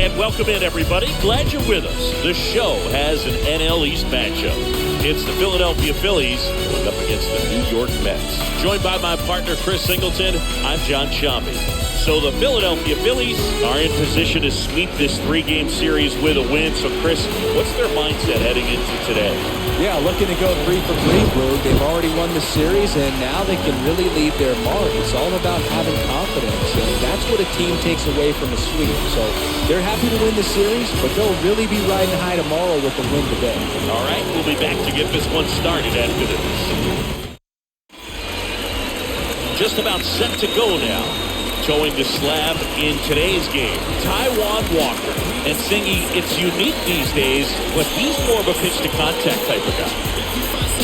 And welcome in, everybody. Glad you're with us. The show has an NL East matchup. It's the Philadelphia Phillies going up against the New York Mets. Joined by my partner, Chris Singleton, I'm John Chambi. So the Philadelphia Phillies are in position to sweep this three-game series with a win. So, Chris, what's their mindset heading into today? Yeah, looking to go 3 for 3, Blue. They've already won the series, and now they can really leave their mark. It's all about having confidence, and that's what a team takes away from a sweep. So they're happy to win the series, but they'll really be riding high tomorrow with the win today. All right, we'll be back to get this one started after this. Just about set to go now. Towing the slab in today's game, Taijuan Walker. And Singy, it's unique these days, but he's more of a pitch-to-contact type of guy.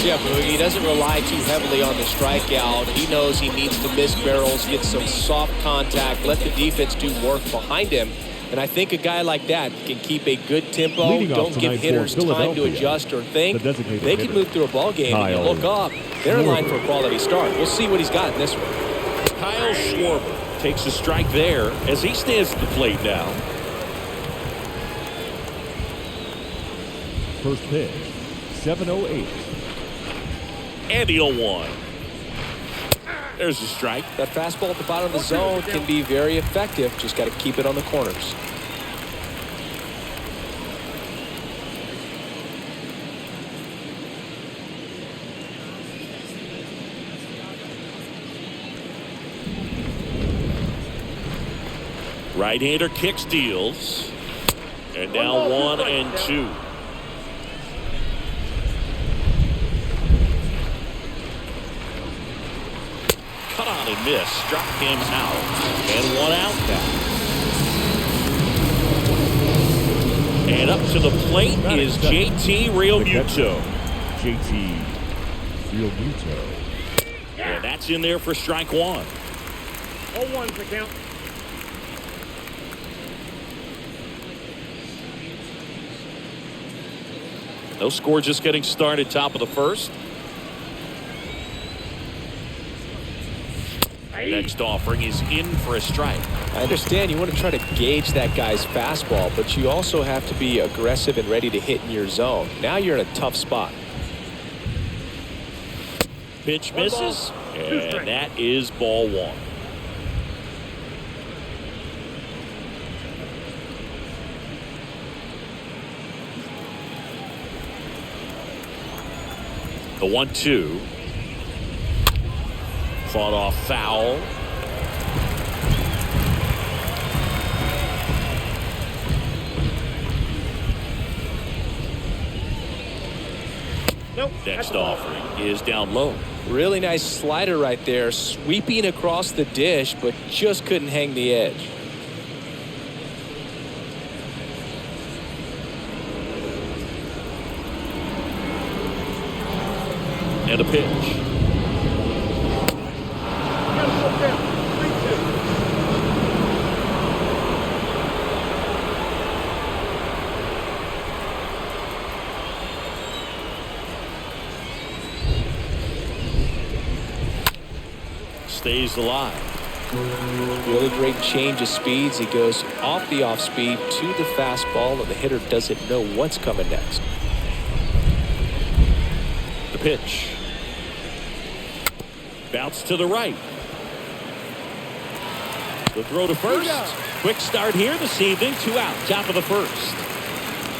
Yeah, Boogie, he doesn't rely too heavily on the strikeout. He knows he needs to miss barrels, get some soft contact, let the defense do work behind him. And I think a guy like that can keep a good tempo, don't give hitters time to adjust or think. They can move through a ball game, and you look up, they're in line for a quality start. We'll see what he's got in this one. Kyle Schwarber takes a strike there as he stands at the plate now. First pitch, 7:08. And the 0-1. There's a strike. That fastball at the bottom of the zone can be very effective. Just got to keep it on the corners. Right-hander kicks, deals. And now 1-2. Cut on and miss. Struck him out. And 1 out now. And up to the plate is JT Realmuto. JT Realmuto. And that's in there for strike 1. 0-1's the count. No score, just getting started, top of the first. Next offering is in for a strike. I understand you want to try to gauge that guy's fastball, but you also have to be aggressive and ready to hit in your zone. Now you're in a tough spot. Pitch misses, and that is ball 1. The 1-2. Fought off foul. Nope. Next offering is down low. Really nice slider right there, sweeping across the dish, but just couldn't hang the edge. And a pitch. Stays alive. Really great change of speeds. He goes off the off speed to the fastball, and the hitter doesn't know what's coming next. The pitch. Bounce to the right. The throw to first. Quick start here this evening. 2 out. Top of the first.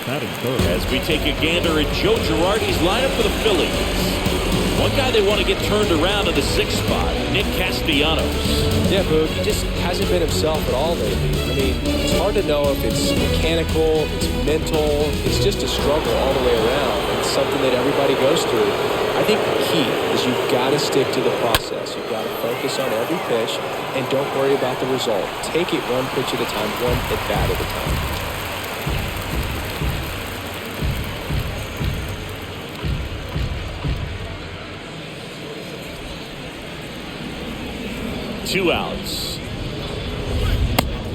Batting third. As we take a gander at Joe Girardi's lineup for the Phillies. One guy they want to get turned around in the 6th spot, Nick Castellanos. Yeah, Boog, he just hasn't been himself at all lately. I mean, it's hard to know if it's mechanical, it's mental, it's just a struggle all the way around. It's something that everybody goes through. I think the key is you've got to stick to the process. You've got to focus on every pitch and don't worry about the result. Take it one pitch at a time, one at bat at a time. Two outs.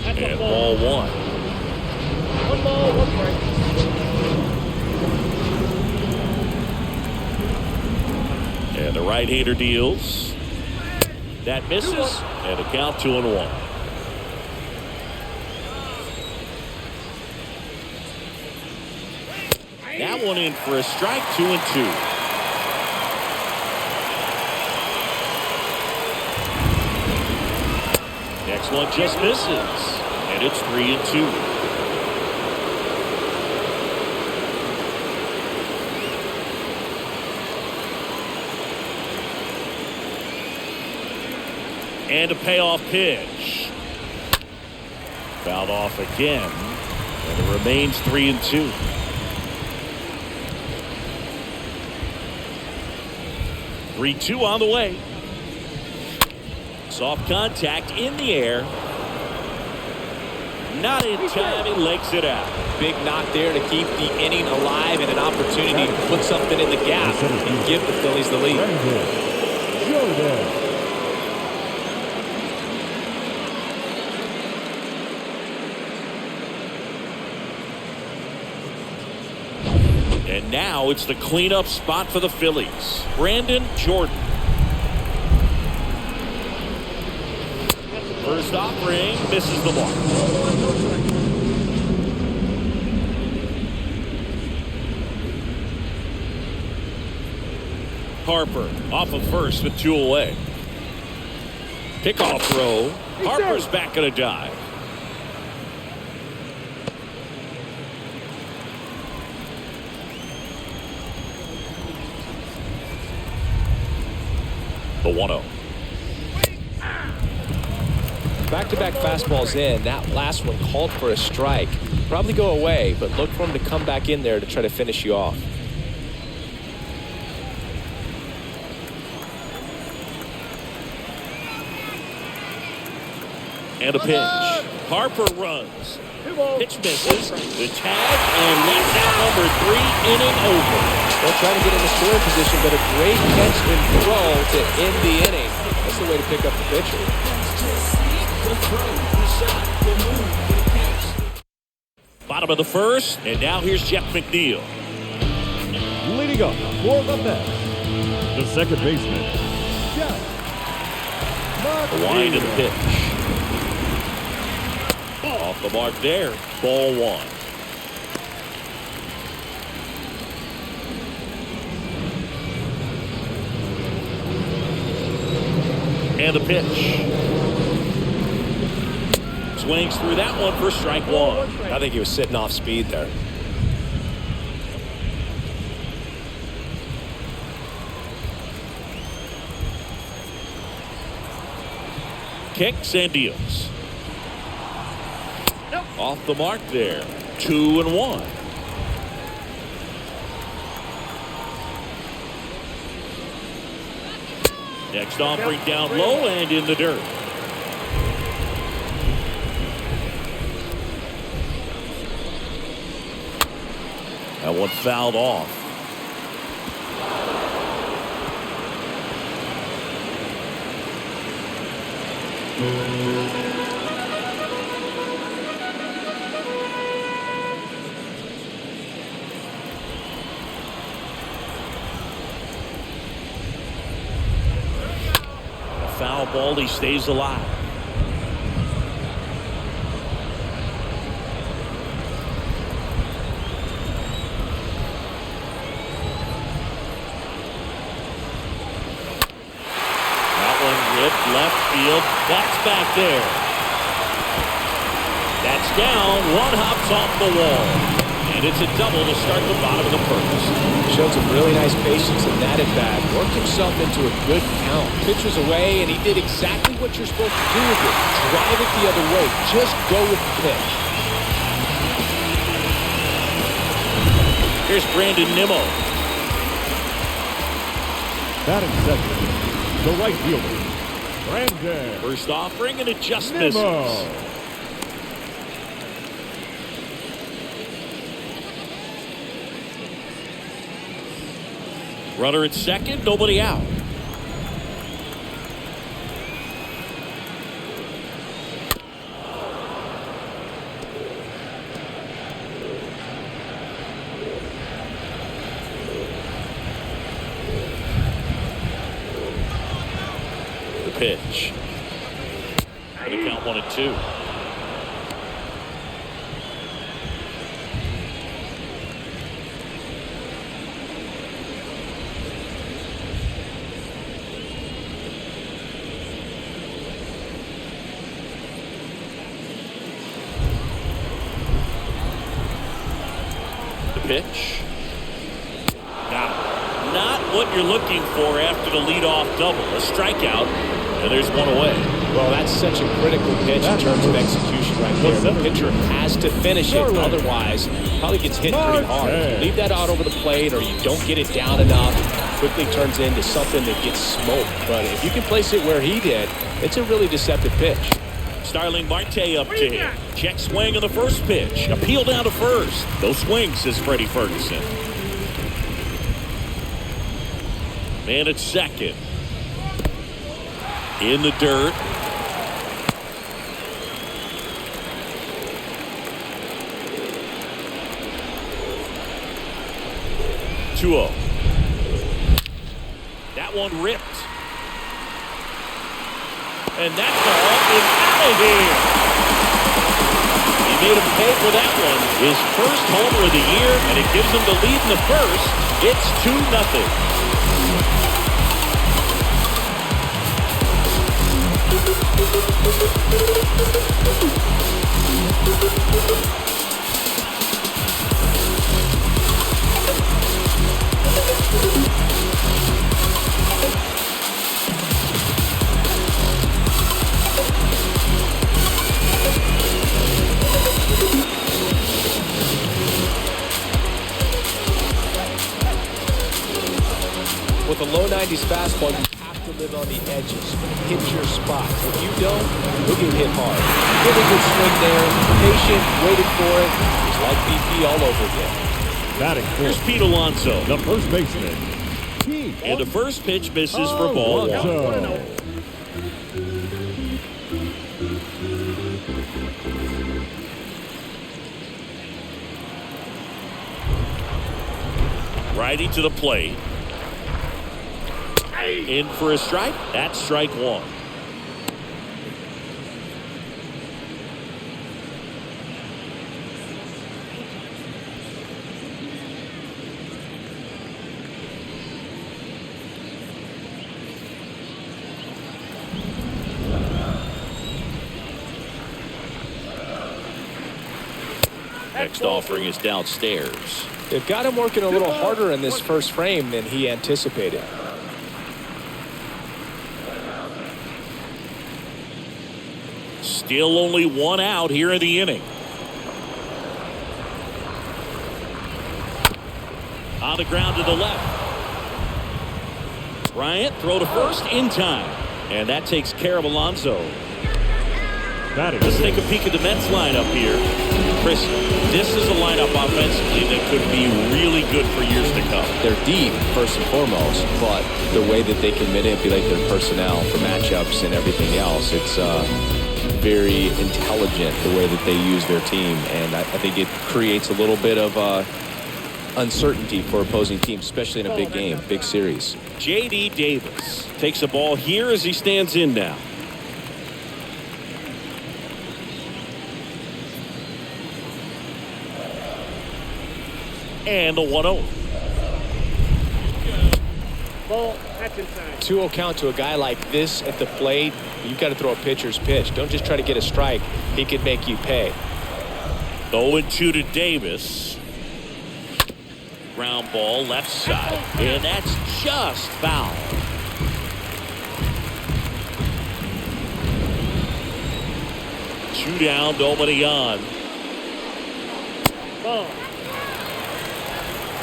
And ball 1. 1 ball, 1 strike. And the right-hander deals. That misses. And a count 2-1. That one in for a strike, 2-2. Next one just misses, and it's 3-2. And a payoff pitch. Fouled off again, and it remains 3-2. Three-two on the way. Soft contact in the air. Not in time. He legs it out. Big knock there to keep the inning alive and an opportunity to put something in the gap and give the Phillies the lead. And now it's the cleanup spot for the Phillies. Brandon Jordan. First offering misses the mark. Harper off of first with 2 away. Pickoff throw. Harper's back at a dive. The 1-0. Back-to-back fastballs in. That last one called for a strike. Probably go away, but look for him to come back in there to try to finish you off. And a pitch. Harper runs. Pitch misses. The tag, and that's out number 3, inning over. They're trying to get in the scoring position, but a great catch and throw to end the inning. That's the way to pick up the pitcher. Bottom of the first, and now here's Jeff McNeil. Leading up for the Mets, the second baseman, Jeff The wind of the pitch. Off the mark there. Ball 1. And the pitch. Swings through that one for strike 1. I think he was sitting off speed there. Kicks and deals. Off the mark there. 2-1. Next offering down low and in the dirt. That one fouled off. Foul ball, he stays alive. That one ripped left field. That's back there. That's down. One hops off the wall. And it's a double to start the bottom of the first. Showed some really nice patience in that at bat. Worked himself into a good count. Pitch was away, and he did exactly what you're supposed to do with it. Drive it the other way. Just go with the pitch. Here's Brandon Nimmo. batting second, the right fielder, Brandon. First offering, and it just Nimmo. misses. Runner at second, nobody out. The pitch. Going to count 1-2. pitch. Not what you're looking for after the leadoff double. A strikeout, and there's one away. Well, that's such a critical pitch in terms of execution right there. The pitcher has to finish it, otherwise probably gets hit pretty hard. If you leave that out over the plate or you don't get it down enough, quickly turns into something that gets smoked. But if you can place it where he did, it's a really deceptive pitch. Starling Marte up to him. Check swing on the first pitch. Appeal down to first. No swings, says Freddie Ferguson. Man at second. In the dirt. Two-0. That one ripped. And that ball is out of here. He made him pay for that one. His first homer of the year, and it gives him the lead in the first. It's 2-0. With a low 90s fastball, you have to live on the edges. Hit your spots. If you don't, you'll get hit hard. Really good swing there. Patient, waited for it. It's like BP all over again. Batting Here's Pete Alonso. the first baseman. And the first pitch misses for ball one. Righty to the plate. In for a strike. That's strike one. Next offering is downstairs. They've got him working a little harder in this first frame than he anticipated. Still only one out here in the inning. On the ground to the left. Bryant throw to first in time. And that takes care of Alonso. Let's take a peek at the Mets lineup here. Chris, this is a lineup offensively that could be really good for years to come. They're deep, first and foremost, but the way that they can manipulate their personnel for matchups and everything else, it's very intelligent the way that they use their team, and I think it creates a little bit of uncertainty for opposing teams, especially in a big game, big series. J.D. Davis takes a ball here as he stands in now. And the 1-0. Ball, that's inside. 2-0 count to a guy like this at the plate. You've got to throw a pitcher's pitch. Don't just try to get a strike. He could make you pay. 0-2 to Davis. Ground ball left side. And that's just foul. Two down, nobody on. Ball.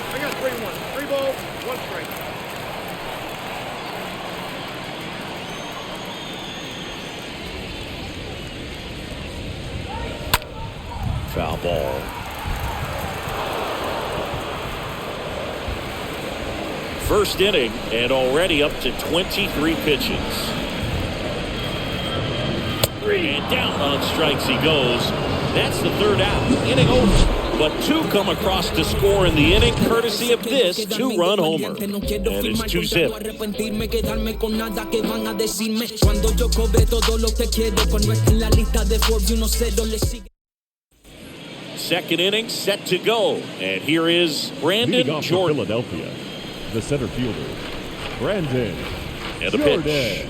I got 3-1. 3 balls, 1 strike. Foul ball. First inning and already up to 23 pitches. And down on strikes he goes. That's the third out. Inning over. But 2 come across to score in the inning, courtesy of this 2-run homer. And it's 2-zip. Second inning set to go. And here is Brandon Jordan. Philadelphia, the center fielder, Brandon And the Jordan. pitch.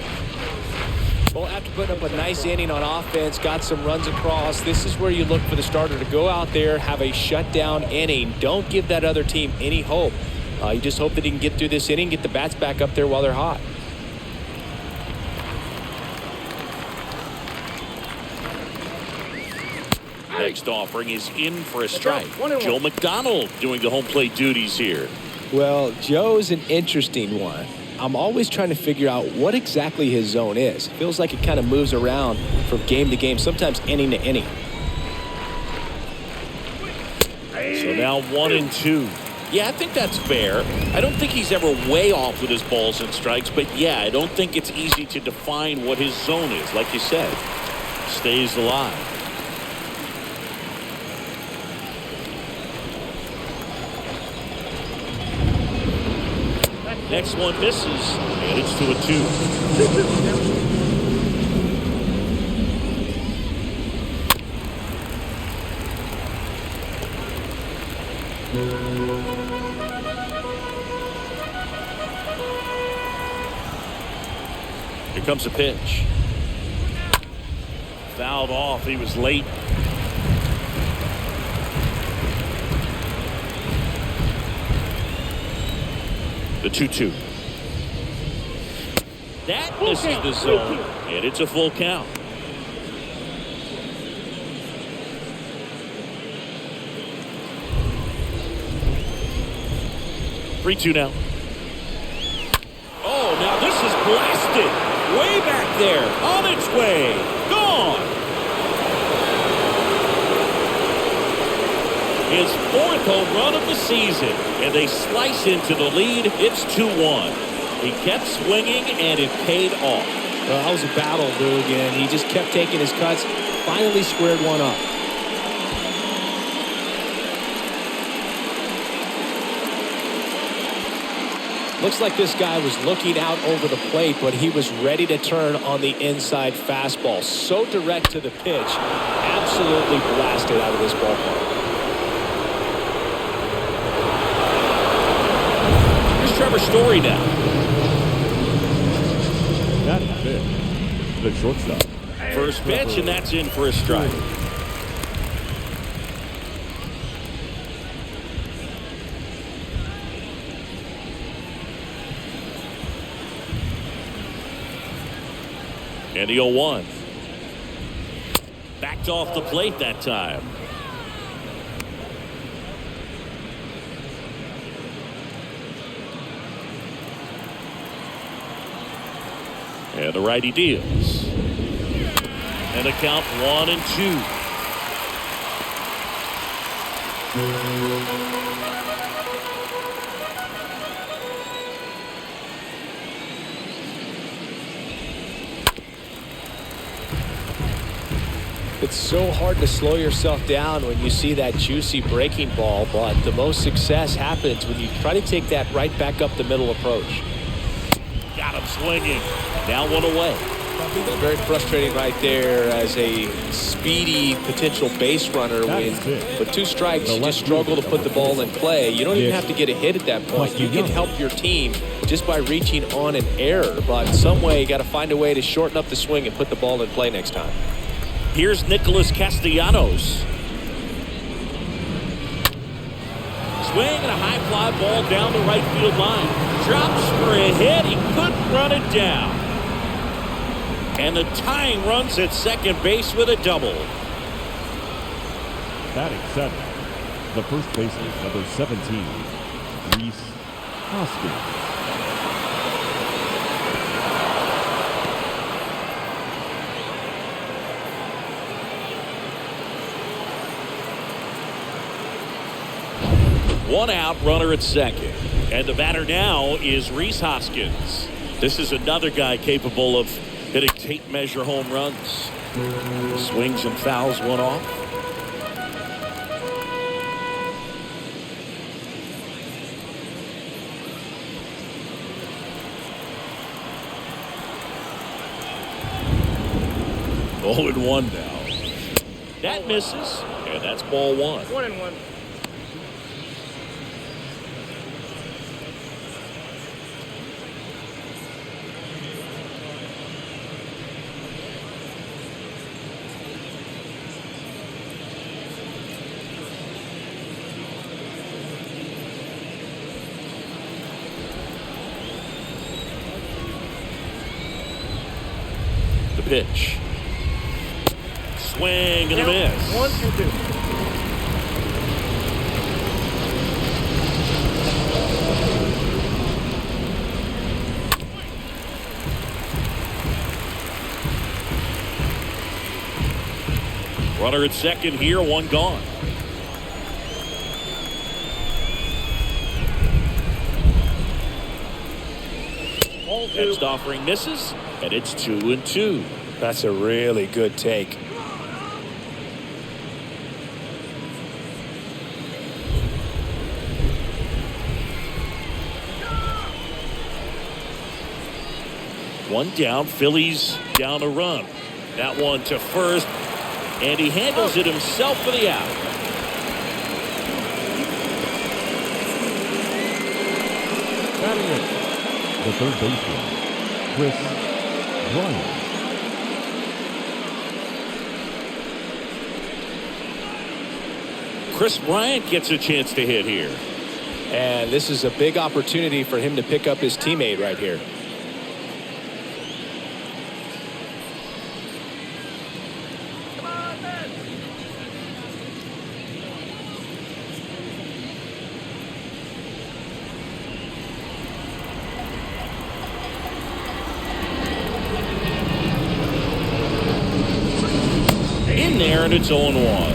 Well, after putting up a nice inning on offense, got some runs across, this is where you look for the starter to go out there, have a shutdown inning. Don't give that other team any hope. You just hope that he can get through this inning, get the bats back up there while they're hot. Next offering is in for a strike. Joe McDonald doing the home plate duties here. Well, Joe's an interesting one. I'm always trying to figure out what exactly his zone is. Feels like it kind of moves around from game to game, sometimes inning to inning. So now 1-2. Yeah, I think that's fair. I don't think he's ever way off with his balls and strikes, but yeah, I don't think it's easy to define what his zone is. Like you said, stays alive. Next one misses, and it's to a 2. Here comes a pitch. Fouled off. He was late. The 2-2. That misses the zone, and it's a full count. Three-two now. Oh, now this is blasted. Way back there. On its way. Gone. His 4th home run of the season. And they slice into the lead. It's 2-1. He kept swinging, and it paid off. Well, that was a battle, Boog, and he just kept taking his cuts. Finally squared one up. Looks like this guy was looking out over the plate, but he was ready to turn on the inside fastball. So direct to the pitch. Absolutely blasted out of this ballpark. Here's Trevor Story now. That's pitch. The shortstop. First pitch, and that's in for a strike. And the 0-1. Backed off the plate that time. And the righty deals. And the count 1-2. It's so hard to slow yourself down when you see that juicy breaking ball, but the most success happens when you try to take that right back up the middle approach. Got him swinging. Now 1 away. Very frustrating right there as a speedy potential base runner. With 2 strikes, you just struggle to put the ball in play. You don't even have to get a hit at that point. You can help your team just by reaching on an error, but some way you got to find a way to shorten up the swing and put the ball in play next time. Here's Nicholas Castellanos. Swing and a high fly ball down the right field line. Drops for a hit. He couldn't run it down. And the tying runs at second base with a double. Batting 7th, the first baseman, number 17, Rhys Hoskins. One out, runner at second. And the batter now is Rhys Hoskins. This is another guy capable of hitting tape measure home runs. Swings and fouls one off. Oh, and 1 now. That misses, and that's ball 1. 1-1. pitch. Swing and a miss. 1-2. Runner at second here, one gone. Next offering misses, and it's 2-2. That's a really good take. One down, Phillies down a run. That one to first, and he handles it himself for the out. Batting it, the third baseman, Chris Bryant. Chris Bryant gets a chance to hit here. And this is a big opportunity for him to pick up his teammate right here. In there, and it's 0-1. 0-1.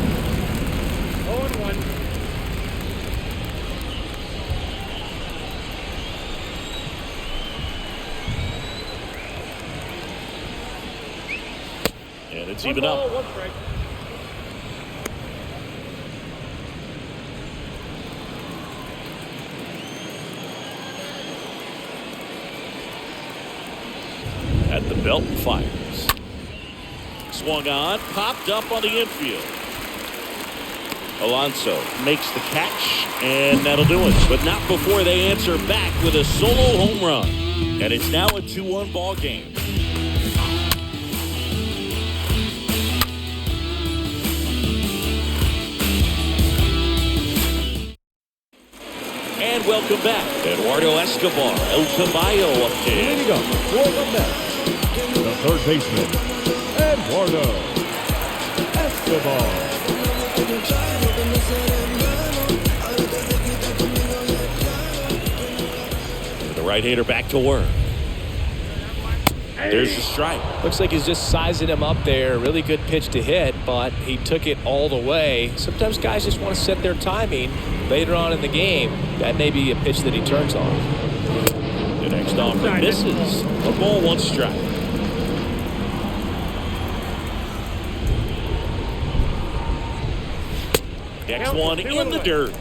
And it's even up. 1 strike. At the belt and fires. Swung on, popped up on the infield. Alonso makes the catch, and that'll do it. But not before they answer back with a solo home run. And it's now a 2-1 ball game. And welcome back. Eduardo Escobar, El Caballo up there. Leading up for the Mets, the third baseman, Eduardo Escobar. The right-hander back to work. There's the strike. Looks like he's just sizing him up there. Really good pitch to hit, but he took it all the way. Sometimes guys just want to set their timing later on in the game. That may be a pitch that he turns on. The next offer misses. A ball, one strike. Next one in the dirt.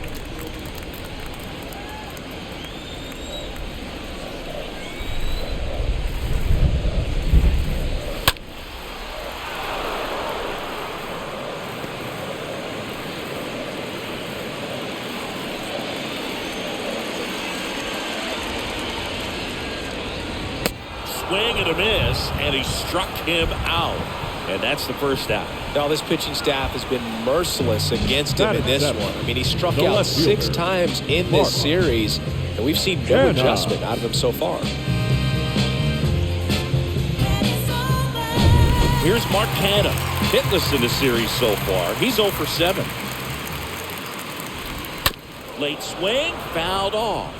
Swing and a miss, and he struck him out. And that's the first out. Now this pitching staff has been merciless against him in this one. I mean, he struck out 6 times in this series, and we've seen no adjustment out of him so far. Here's Mark Hanna, hitless in the series so far. He's 0 for 7. Late swing, fouled off.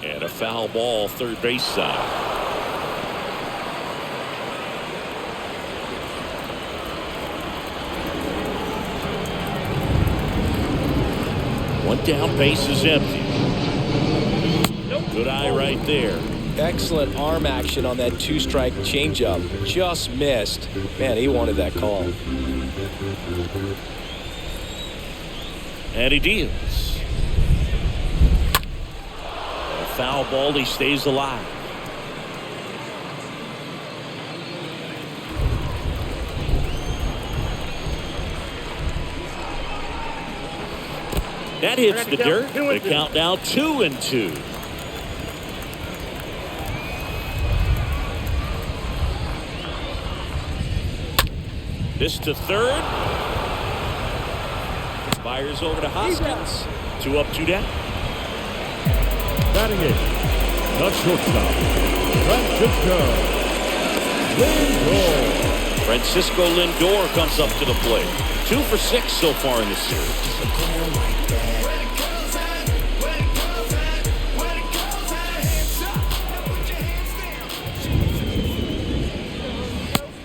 And a foul ball, third base side. One down, base is empty. Good eye right there. Excellent arm action on that 2-strike changeup. Just missed. Man, he wanted that call. And he deals. A foul ball, he stays alive. That hits the dirt. The count now 2-2. This to third. Fires over to Hoskins. 2 up, 2 down. Batting it, the shortstop, Francisco Lindor. Francisco Lindor comes up to the plate. 2 for 6 so far in the series.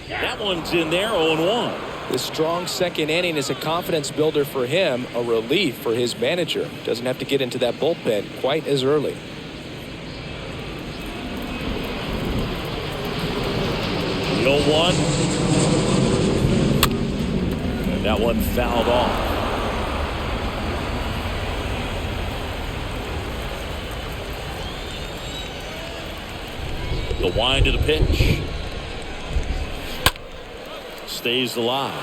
That one's in there, 0-1. This strong second inning is a confidence builder for him, a relief for his manager. Doesn't have to get into that bullpen quite as early. The 0-1. And that one fouled off. The wind of the pitch. Stays alive.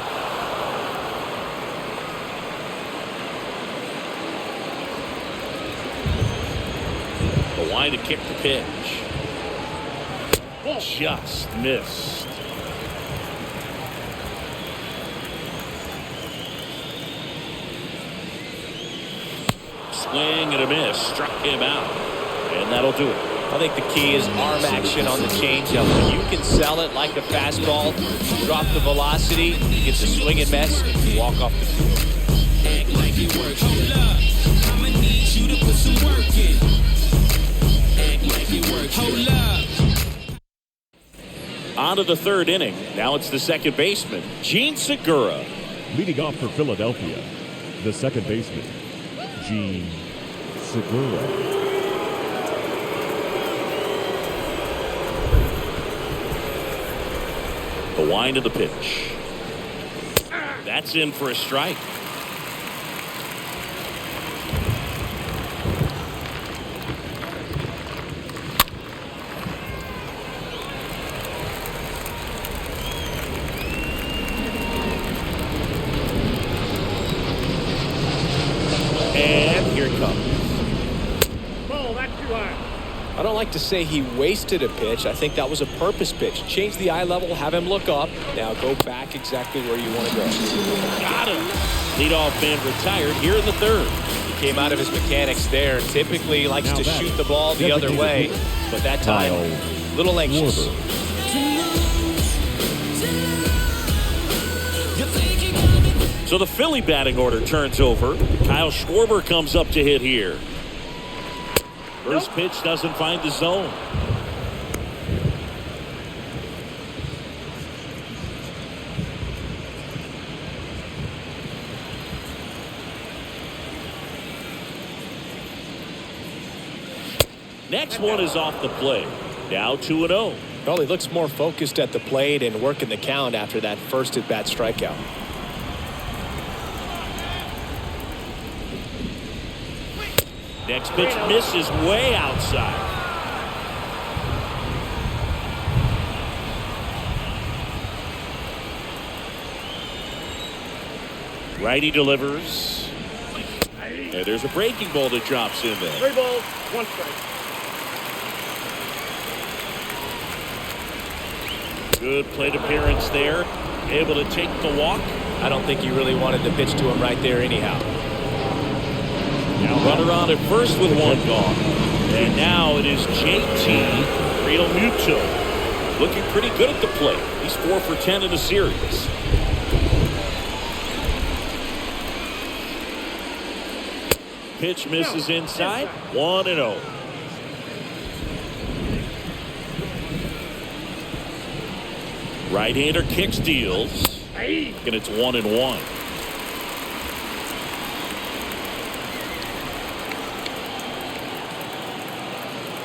The wind to kick the pitch. Just missed. Swing and a miss. Struck him out. And that'll do it. I think the key is arm action on the changeup. When you can sell it like a fastball, drop the velocity, you get the swing and miss, and you walk off the field. Act like it works. Hold up, I'ma need you to put some work in. Act like it works. Hold up. On to the third inning. Now it's the second baseman, Gene Segura. Leading off for Philadelphia, the second baseman, Gene Segura. The wind of the pitch. That's in for a strike. And here it comes. Ball, that's too high. I don't like to say he wasted a pitch. I think that was a purpose pitch. Change the eye level, have him look up. Now go back exactly where you want to go. Got him. Leadoff man retired here in the third. He came out of his mechanics there. Typically he likes Now to back. shoot the ball the other way, but that time, a little anxious. So the Philly batting order turns over. Kyle Schwarber comes up to hit here. First pitch doesn't find the zone. Next one is off the plate. Now 2-0. Well, he looks more focused at the plate and working the count after that first at-bat strikeout. Next pitch misses way outside. Righty delivers. And there's a breaking ball that drops in there. 3 balls, 1 strike. Good plate appearance there. Able to take the walk. I don't think he really wanted to pitch to him right there anyhow. Now runner on at first with 1 gone. And now it is JT Realmuto. Looking pretty good at the plate. He's 4 for 10 in the series. Pitch misses inside. 1-0. Right-hander kicks, deals. And it's 1-1.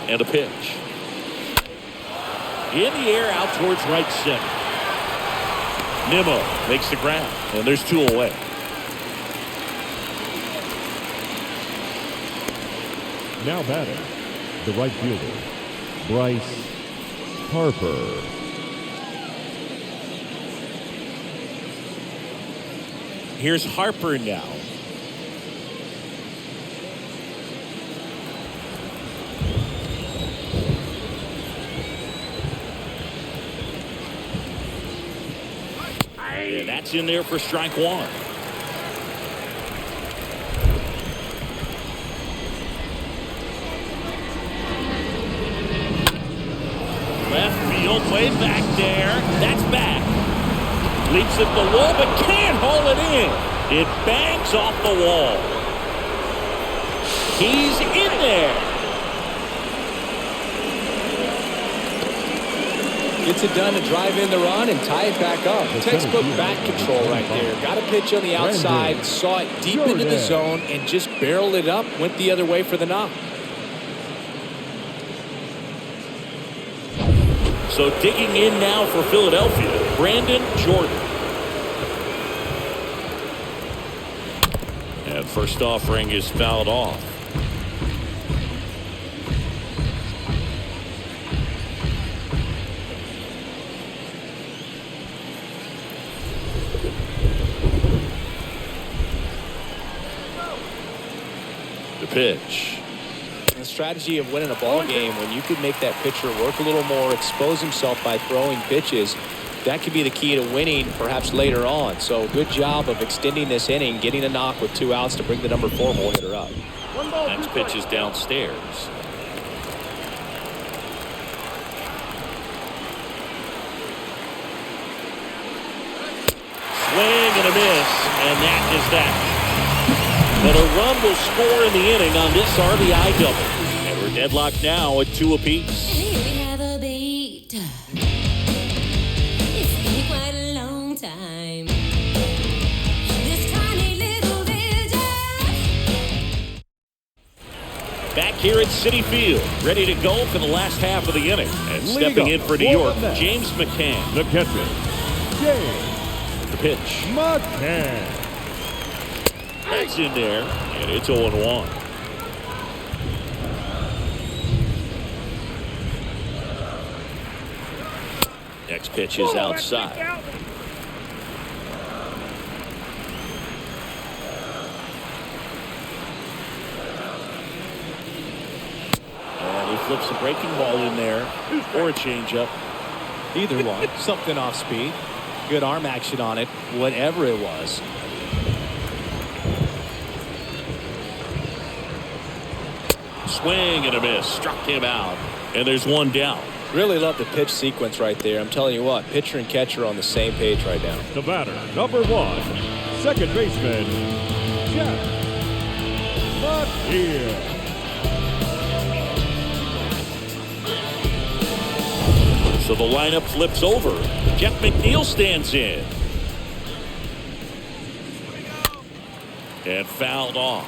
And a pitch. In the air out towards right center. Nimmo makes the grab. And there's 2 away. Now batting, the right fielder, Bryce Harper. Here's Harper now. And that's in there for strike one. Left field, way back there. That's back. Leaps at the wall, but can't haul it in. It bangs off the wall. He's in there. Gets it done to drive in the run and tie it back up. Textbook bat control right there. Got a pitch on the outside, saw it deep into the zone, and just barreled it up. Went the other way for the knock. So digging in now for Philadelphia, Brandon Jordan. And first offering is fouled off. The pitch. The strategy of winning a ball game, when you could make that pitcher work a little more, expose himself by throwing pitches, that could be the key to winning perhaps later on. So good job of extending this inning, getting a knock with 2 outs to bring the number 4 hole hitter up. Next pitch is downstairs. Swing and a miss, and that is that. But a run will score in the inning on this RBI double. And we're deadlocked now at 2 apiece. Here we have a beat. It's been quite a long time. This tiny little vision. Back here at Citi Field, ready to go for the last half of the inning. And stepping in for New York, James McCann. The catcher, James The pitch. McCann. That's in there, and it's 0-1. Next pitch is outside. And he flips a breaking ball in there, or a changeup. Either one. Something off speed. Good arm action on it, whatever it was. Swing and a miss. Struck him out. And there's one down. Really love the pitch sequence right there. I'm telling you what, pitcher and catcher are on the same page right now. The batter, number 1, second baseman, Jeff McNeil. So the lineup flips over. Jeff McNeil stands in. And fouled off.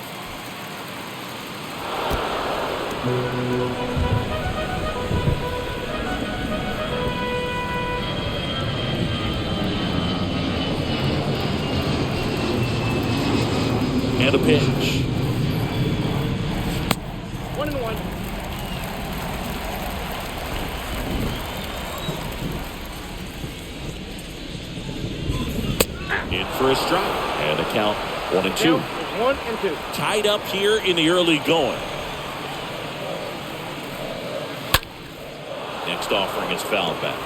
And a pitch. 1-1. In for a strike. And a count 1-2. 1-2. Tied up here in the early going. Next offering is fouled back.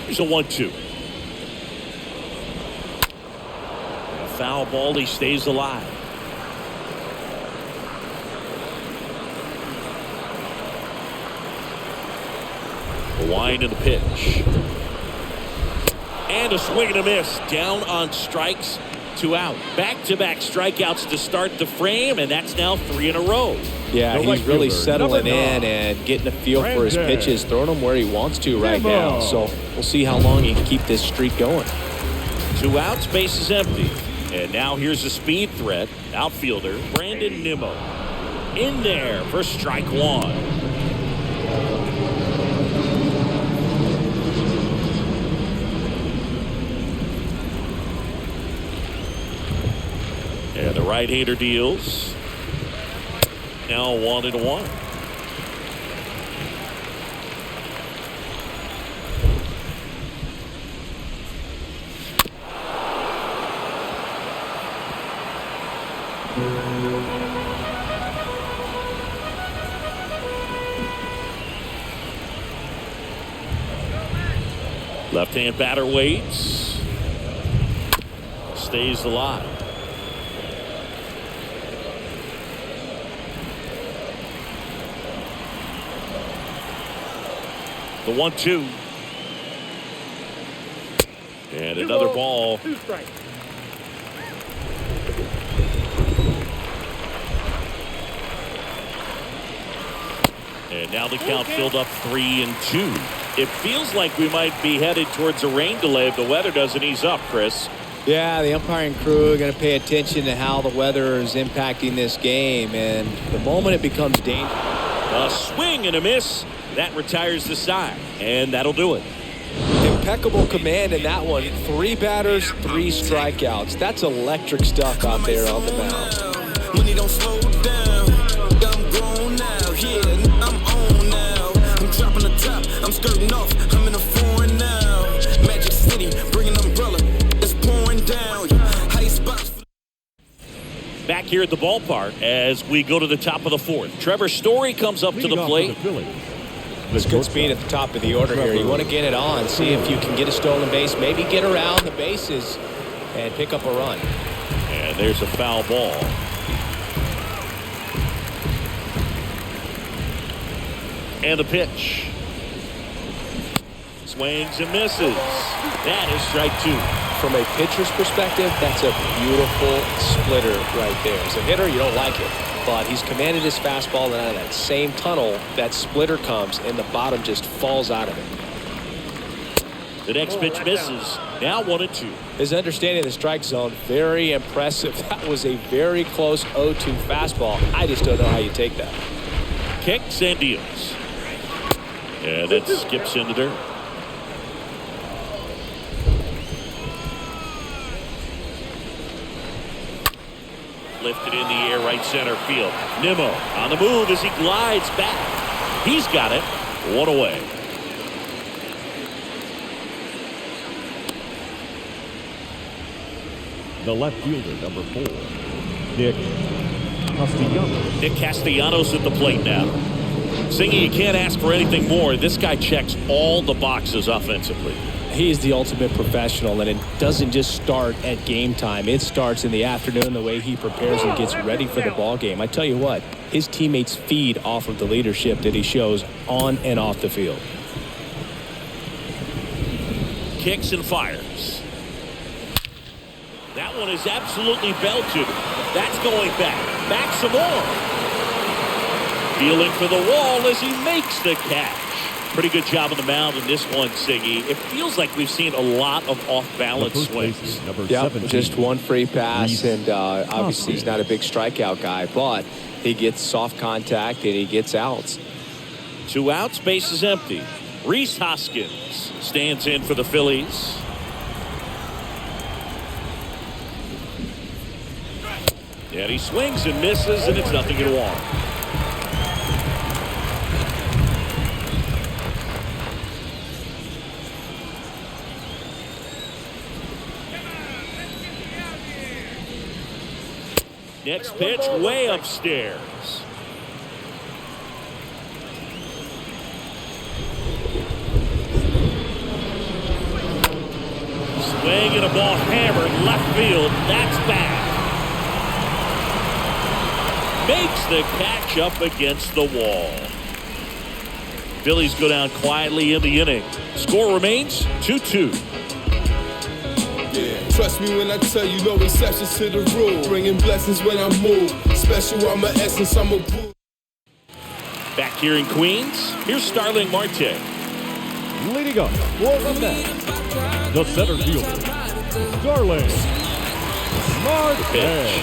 Here's a 1-2. A foul ball, he stays alive. A wind and a pitch. And a swing and a miss. Down on strikes, 2 out. Back-to-back strikeouts to start the frame, and that's now 3 in a row. Yeah, The he's right really fielder, settling number 9, in and getting a feel for his Brandon pitches, throwing them where he wants to right Nimmo. now. So we'll see how long he can keep this streak going. 2 outs, base is empty. And now here's a speed threat. Outfielder Brandon Nimmo. In there for strike 1. And the right-hander deals. Now 1-1. Left-hand batter waits. Stays alive. The 1-2. And another ball. 2 strikes. And now the count filled up 3-2. It feels like we might be headed towards a rain delay if the weather doesn't ease up, Chris. Yeah, the umpiring crew are going to pay attention to how the weather is impacting this game. And the moment it becomes dangerous. A swing and a miss. That retires the side. And that'll do it. Impeccable command in that one. 3 batters, 3 strikeouts. That's electric stuff out there on the mound. Money don't slow down. I'm grown now. Yeah, I'm on now. I'm dropping the top. I'm skirting off. I'm in a foreign now. Magic City, bring an umbrella. It's pouring down. High spots. Back here at the ballpark as we go to the top of the 4th. Trevor Story comes up to the plate. It's good speed at the top of the order here. You want to get it on, see if you can get a stolen base, maybe get around the bases and pick up a run. And there's a foul ball. And the pitch. Swings and misses. That is strike 2. From a pitcher's perspective, that's a beautiful splitter right there. As a hitter, you don't like it. But he's commanded his fastball, and out of that same tunnel, that splitter comes, and the bottom just falls out of it. The next pitch misses. Now 1-2. His understanding of the strike zone, very impressive. That was a very close 0-2 fastball. I just don't know how you take that. Kicks and deals. And that skips in the dirt. Lifted in the air, right center field. Nimmo on the move as he glides back. He's got it. 1 away. The left fielder, number 4, Nick Castellanos. Nick Castellanos at the plate now. Singy, you can't ask for anything more. This guy checks all the boxes offensively. He is the ultimate professional, and it doesn't just start at game time. It starts in the afternoon, the way he prepares and gets ready for the ball game. I tell you what, his teammates feed off of the leadership that he shows on and off the field. Kicks and fires. That one is absolutely belted. That's going back. Back some more. Feeling for the wall as he makes the catch. Pretty good job on the mound in this one, Siggy. It feels like we've seen a lot of off-balance swings. Yep, just one free pass, and obviously he's not a big strikeout guy, but he gets soft contact and he gets outs. 2 outs, base is empty. Rhys Hoskins stands in for the Phillies. And he swings and misses, and it's 0-1. Next pitch way upstairs. Swing and a ball hammered left field. That's back. Makes the catch up against the wall. Phillies go down quietly in the inning. Score remains 2-2. Yeah. Trust me when I tell you, no exceptions to the rule. Bringing blessings when I move. Special, I'm an essence, I'm a brew. Back here in Queens, here's Starling Marte. Leading up for the Mets, the center fielder, Starling Marte.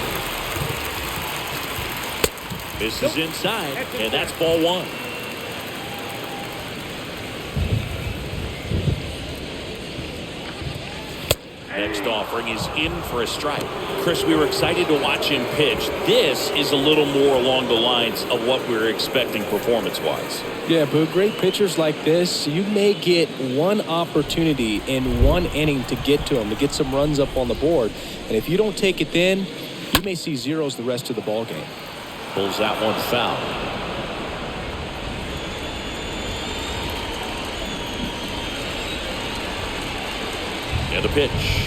This is inside, and that's ball 1. Next offering is in for a strike. Chris, we were excited to watch him pitch. This is a little more along the lines of what we were expecting performance-wise. Yeah, but great pitchers like this, you may get one opportunity in one inning to get to them, to get some runs up on the board. And if you don't take it then, you may see zeros the rest of the ball game. Pulls that one foul. And a pitch.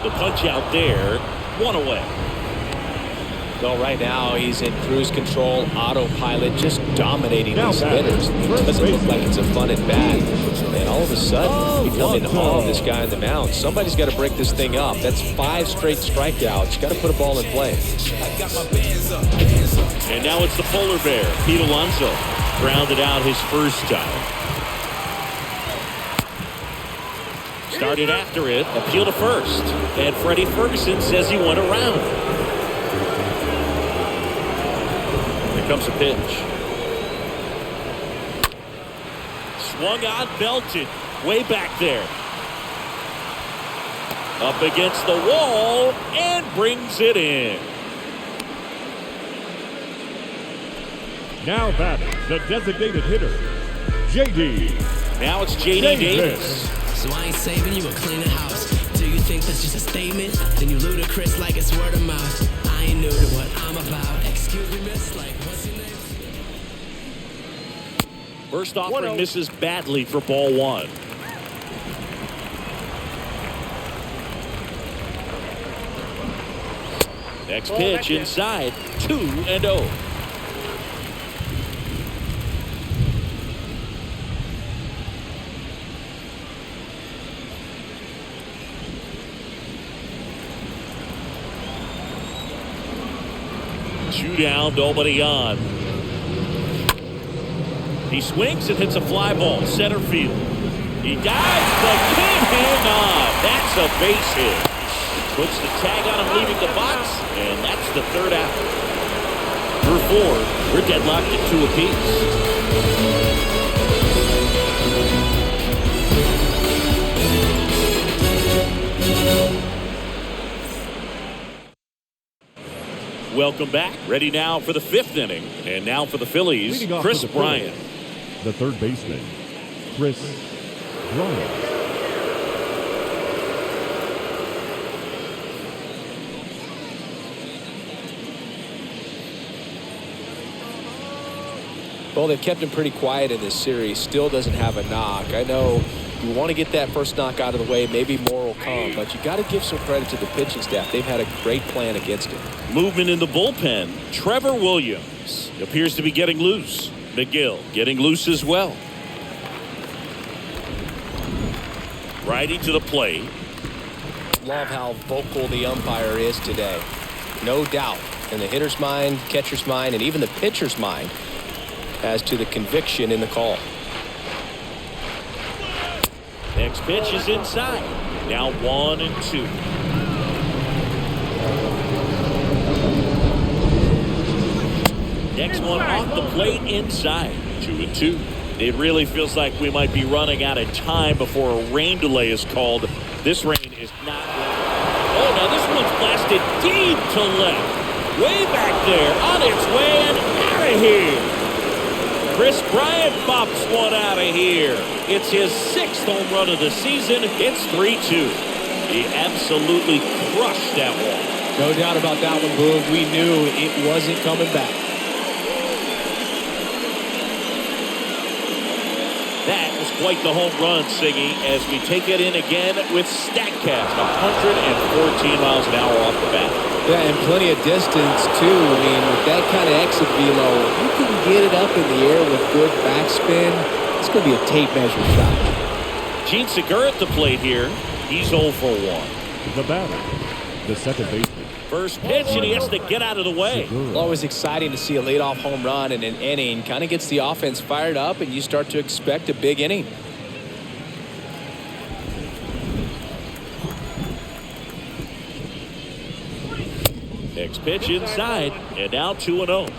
The punch out there. One away. Well, right now he's in cruise control, autopilot, just dominating these hitters. It doesn't look like it's a fun at bat. And all of a sudden, you come in awe of this guy on the mound. Somebody's got to break this thing up. That's 5 straight strikeouts. Got to put a ball in play. And now it's the polar bear, Pete Alonso. Grounded out his first time. Started after it, appeal to first. And Freddie Ferguson says he went around. Here comes a pitch. Swung on, belted. Way back there. Up against the wall and brings it in. Now batting, the designated hitter, J.D. Now it's J.D. Davis. So I ain't saving you a cleaner house. Do you think that's just a statement? Then you ludicrous like it's word of mouth. I ain't new to what I'm about. Excuse me, miss, like what's your name? First offering misses badly for ball 1. Next pitch inside, 2-0. Two down, nobody on. He swings and hits a fly ball, center field. He dives, but can't hang on. That's a base hit. Puts the tag on him leaving the box, and that's the 3rd out. Through 4, we're deadlocked at 2 apiece. Welcome back. Ready now for the 5th inning. And now for the Phillies, Chris Bryant. The third baseman, Chris Bryant. Well, they've kept him pretty quiet in this series. Still doesn't have a knock. I know you want to get that first knock out of the way. Maybe more will come, but you got to give some credit to the pitching staff. They've had a great plan against him. Movement in the bullpen. Trevor Williams appears to be getting loose. McGill getting loose as well. Righty to the plate. Love how vocal the umpire is today. No doubt in the hitter's mind, catcher's mind, and even the pitcher's mind as to the conviction in the call. Next pitch is inside. Now 1-2. Next one off the plate inside. 2-2. It really feels like we might be running out of time before a rain delay is called. This rain is not. Oh, now this one's blasted deep to left. Way back there. On its way and out of here. Chris Bryant pops one out of here. It's his 6th home run of the season. It's 3-2. He absolutely crushed that one. No doubt about that one, Boog. We knew it wasn't coming back. That was quite the home run, Siggy, as we take it in again with StatCast. 114 miles an hour off the bat. Yeah, and plenty of distance, too. I mean, with that kind of exit velo, you can get it up in the air with good backspin. It's going to be a tape measure shot. Gene Segura at the plate here. He's 0 for 1. The batter, the second baseman. First pitch, and he has to get out of the way. Always exciting to see a leadoff home run in an inning. Kind of gets the offense fired up, and you start to expect a big inning. Next pitch inside, and now 2-0.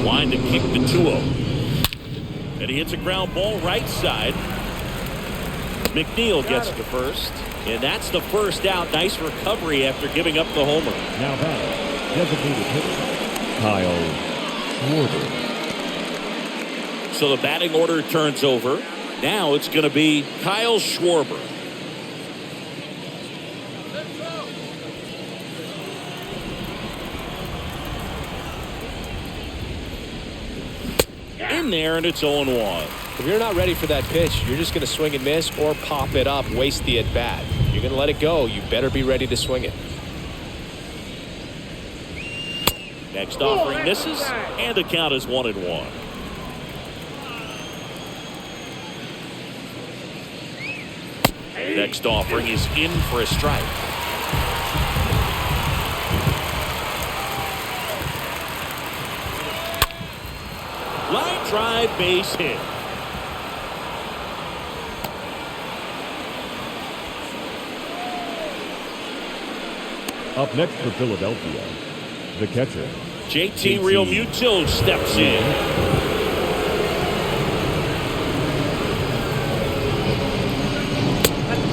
Wind to kick the 2-0. And he hits a ground ball right side. McNeil gets to first. And that's the first out. Nice recovery after giving up the homer. Now batting, designated hitter, Kyle Schwarber. So the batting order turns over. Now it's going to be Kyle Schwarber. In there, and it's 0-1. If you're not ready for that pitch, you're just going to swing and miss or pop it up, waste the at-bat. You're going to let it go. You better be ready to swing it. Next offering misses, and the count is 1-1. Next offering is in for a strike. Line drive, base hit. Up next for Philadelphia, the catcher, JT Realmuto steps in.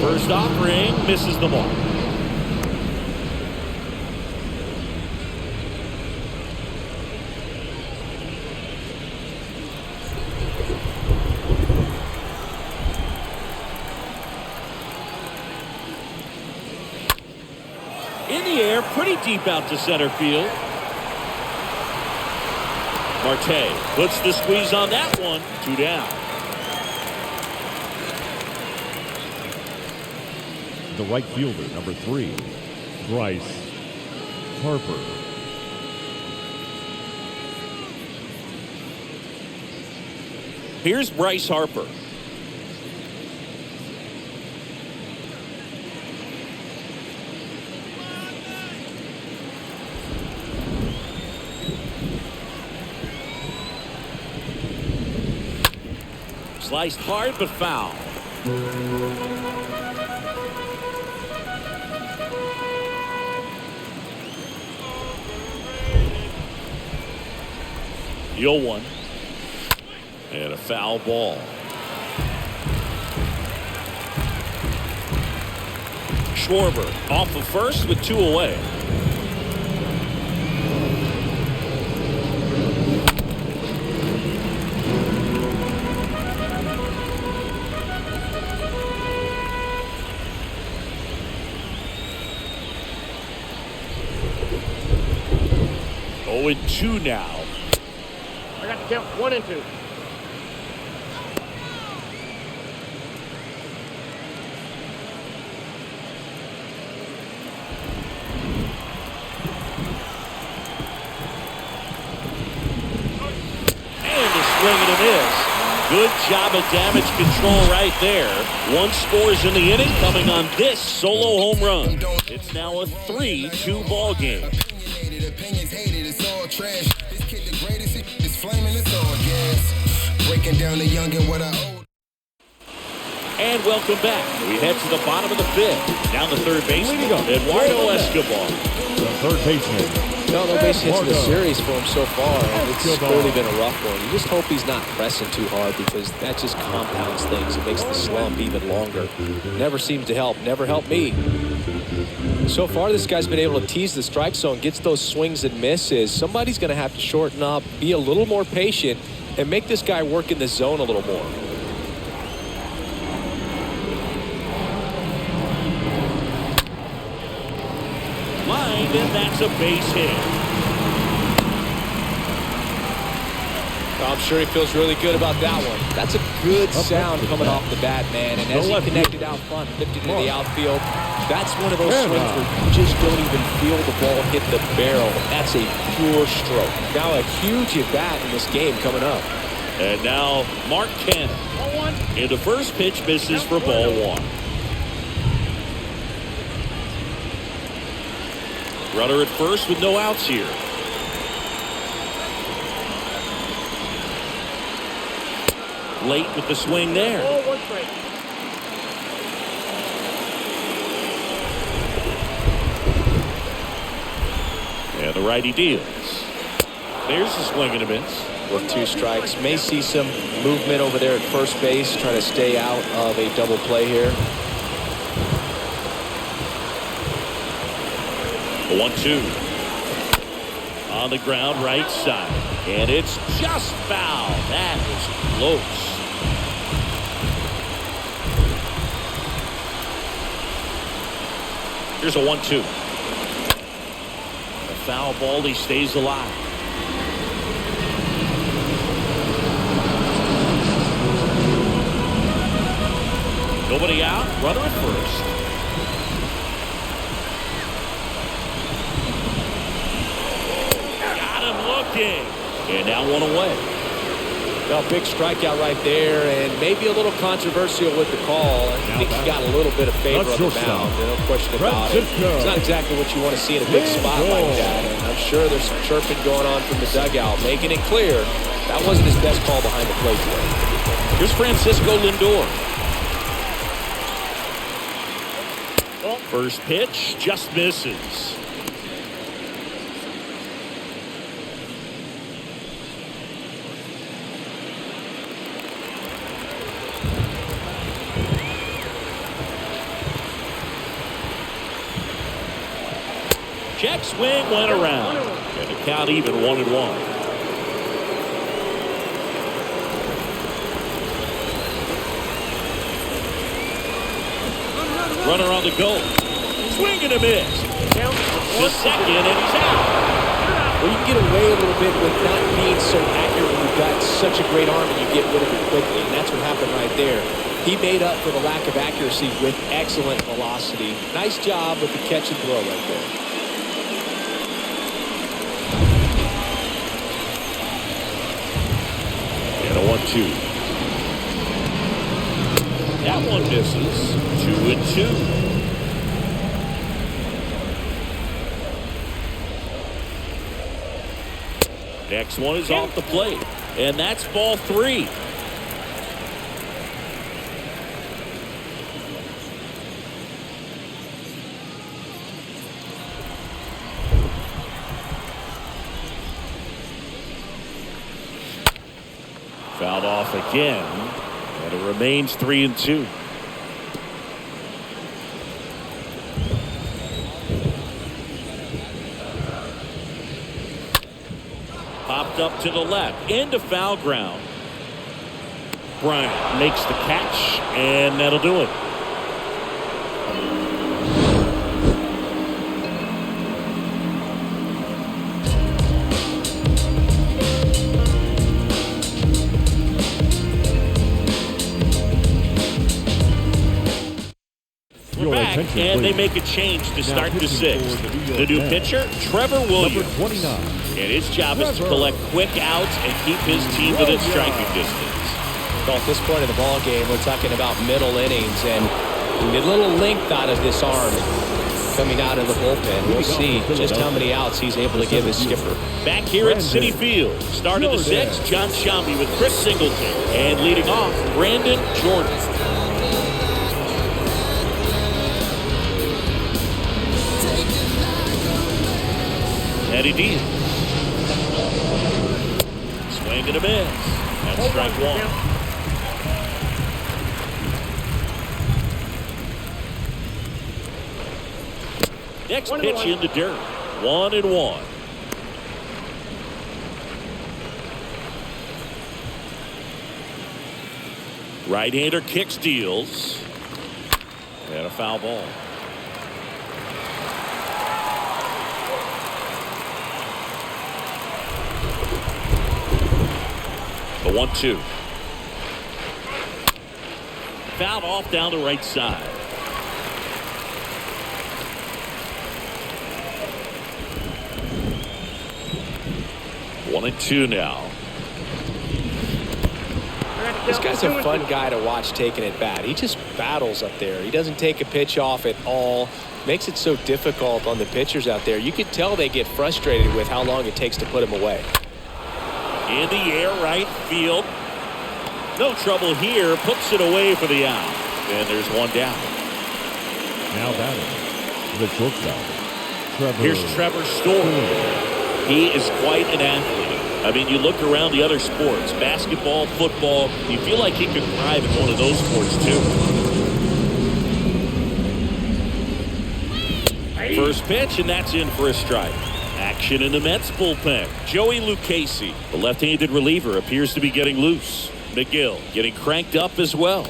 First offering misses the mark. In the air, pretty deep out to center field. Marte puts the squeeze on that one. 2 down. the right fielder, number 3, Bryce Harper. Here's Bryce Harper. Sliced hard but foul. The 0-1. And a foul ball. Schwarber off of first with 2 away. Oh, and 2 now. I got to count 1 and 2. Swing and a miss. Good job of damage control right there. 1 scores in the inning, coming on this solo home run. It's now a 3-2 ball game. And welcome back. We head to the bottom of the 5th. Down the third baseman, Eduardo Escobar. The third baseman. No base hits in the series for him so far, and it's clearly been a rough one. You just hope he's not pressing too hard, because that just compounds things. It makes the slump even longer. Never seems to help. Never helped me. So far, this guy's been able to tease the strike zone, gets those swings and misses. Somebody's going to have to shorten up, be a little more patient, and make this guy work in the zone a little more. And that's a base hit. I'm sure he feels really good about that one. That's a good sound coming off the bat, man. And as he connected out front, lifted into the outfield, that's one of those swings where you just don't even feel the ball hit the barrel. That's a pure stroke. Now a huge at-bat in this game coming up. And now Mark Cannon. And the first pitch misses for ball 1. Runner at first with no outs here. Late with the swing there. And the righty deals. There's the swing and a miss. With 2 strikes. May see some movement over there at first base. Try to stay out of a double play here. The 1-2. On the ground, right side. And it's just foul. That is close. Here's a 1-2. The foul ball, he stays alive. Nobody out, runner at first. Got him looking. And now one away. Well, big strikeout right there, and maybe a little controversial with the call. I think he got a little bit of favor on the mound. No question about it. It's not exactly what you want to see in a big spot like that. And I'm sure there's some chirping going on from the dugout, making it clear that wasn't his best call behind the plate today. Here's Francisco Lindor. First pitch just misses. Check swing went around. And the count even 1-1. Runner on the go. Swing and a miss. To second, and he's out. Well, you can get away a little bit with not being so accurate when you've got such a great arm and you get rid of it quickly. And that's what happened right there. He made up for the lack of accuracy with excellent velocity. Nice job with the catch and throw right there. And a 1-2. That one misses. 2-2. Next one is off the plate, and that's ball 3. Fouled off again, and it remains 3-2. Popped up to the left, into foul ground. Bryant makes the catch, and that'll do it. We're back, and they make a change to start the 6th. The new pitcher, Trevor Williams. Number 29. And his job is to collect quick outs and keep his team within striking distance. Well, at this point of the ball game, we're talking about middle innings, and a little length out of this arm coming out of the bullpen. We'll see just how many outs he's able to give his skipper. Back here at Citi Field, start of the 6th, John Sciambi with Chris Singleton, and leading off, Brandon Jordan. Eddie Dean. Swing and a miss. That's strike 1. Next pitch in the dirt. 1-1. Right-hander kicks, deals. And a foul ball. The 1-2. Fouled off down the right side. One and 2 now. This guy's a fun guy to watch taking at bat. He just battles up there. He doesn't take a pitch off at all. Makes it so difficult on the pitchers out there. You could tell they get frustrated with how long it takes to put him away. In the air, right field. No trouble here. Puts it away for the out. And there's one down. Now batting, the shortstop. Here's Trevor Story. He is quite an athlete. I mean, you look around the other sports, basketball, football, you feel like he could thrive in one of those sports too. First pitch, and that's in for a strike. Action in the Mets bullpen. Joey Lucchesi, the left-handed reliever, appears to be getting loose. McGill getting cranked up as well.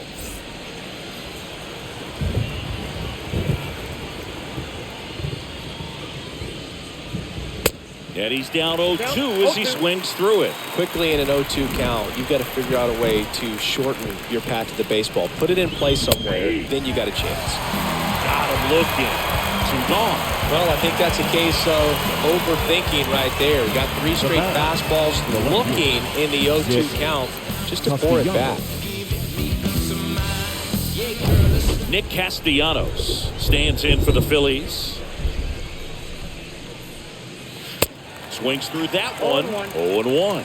And he's down 0-2 as he swings through it. Quickly in an 0-2 count, you've got to figure out a way to shorten your path to the baseball. Put it in play somewhere, then you got a chance. Got him looking. 2 gone. Well, I think that's a case of overthinking right there. We got 3 straight fastballs looking in the 0-2 count just to pour it back. Nick Castellanos stands in for the Phillies. Swings through that one. 0-1.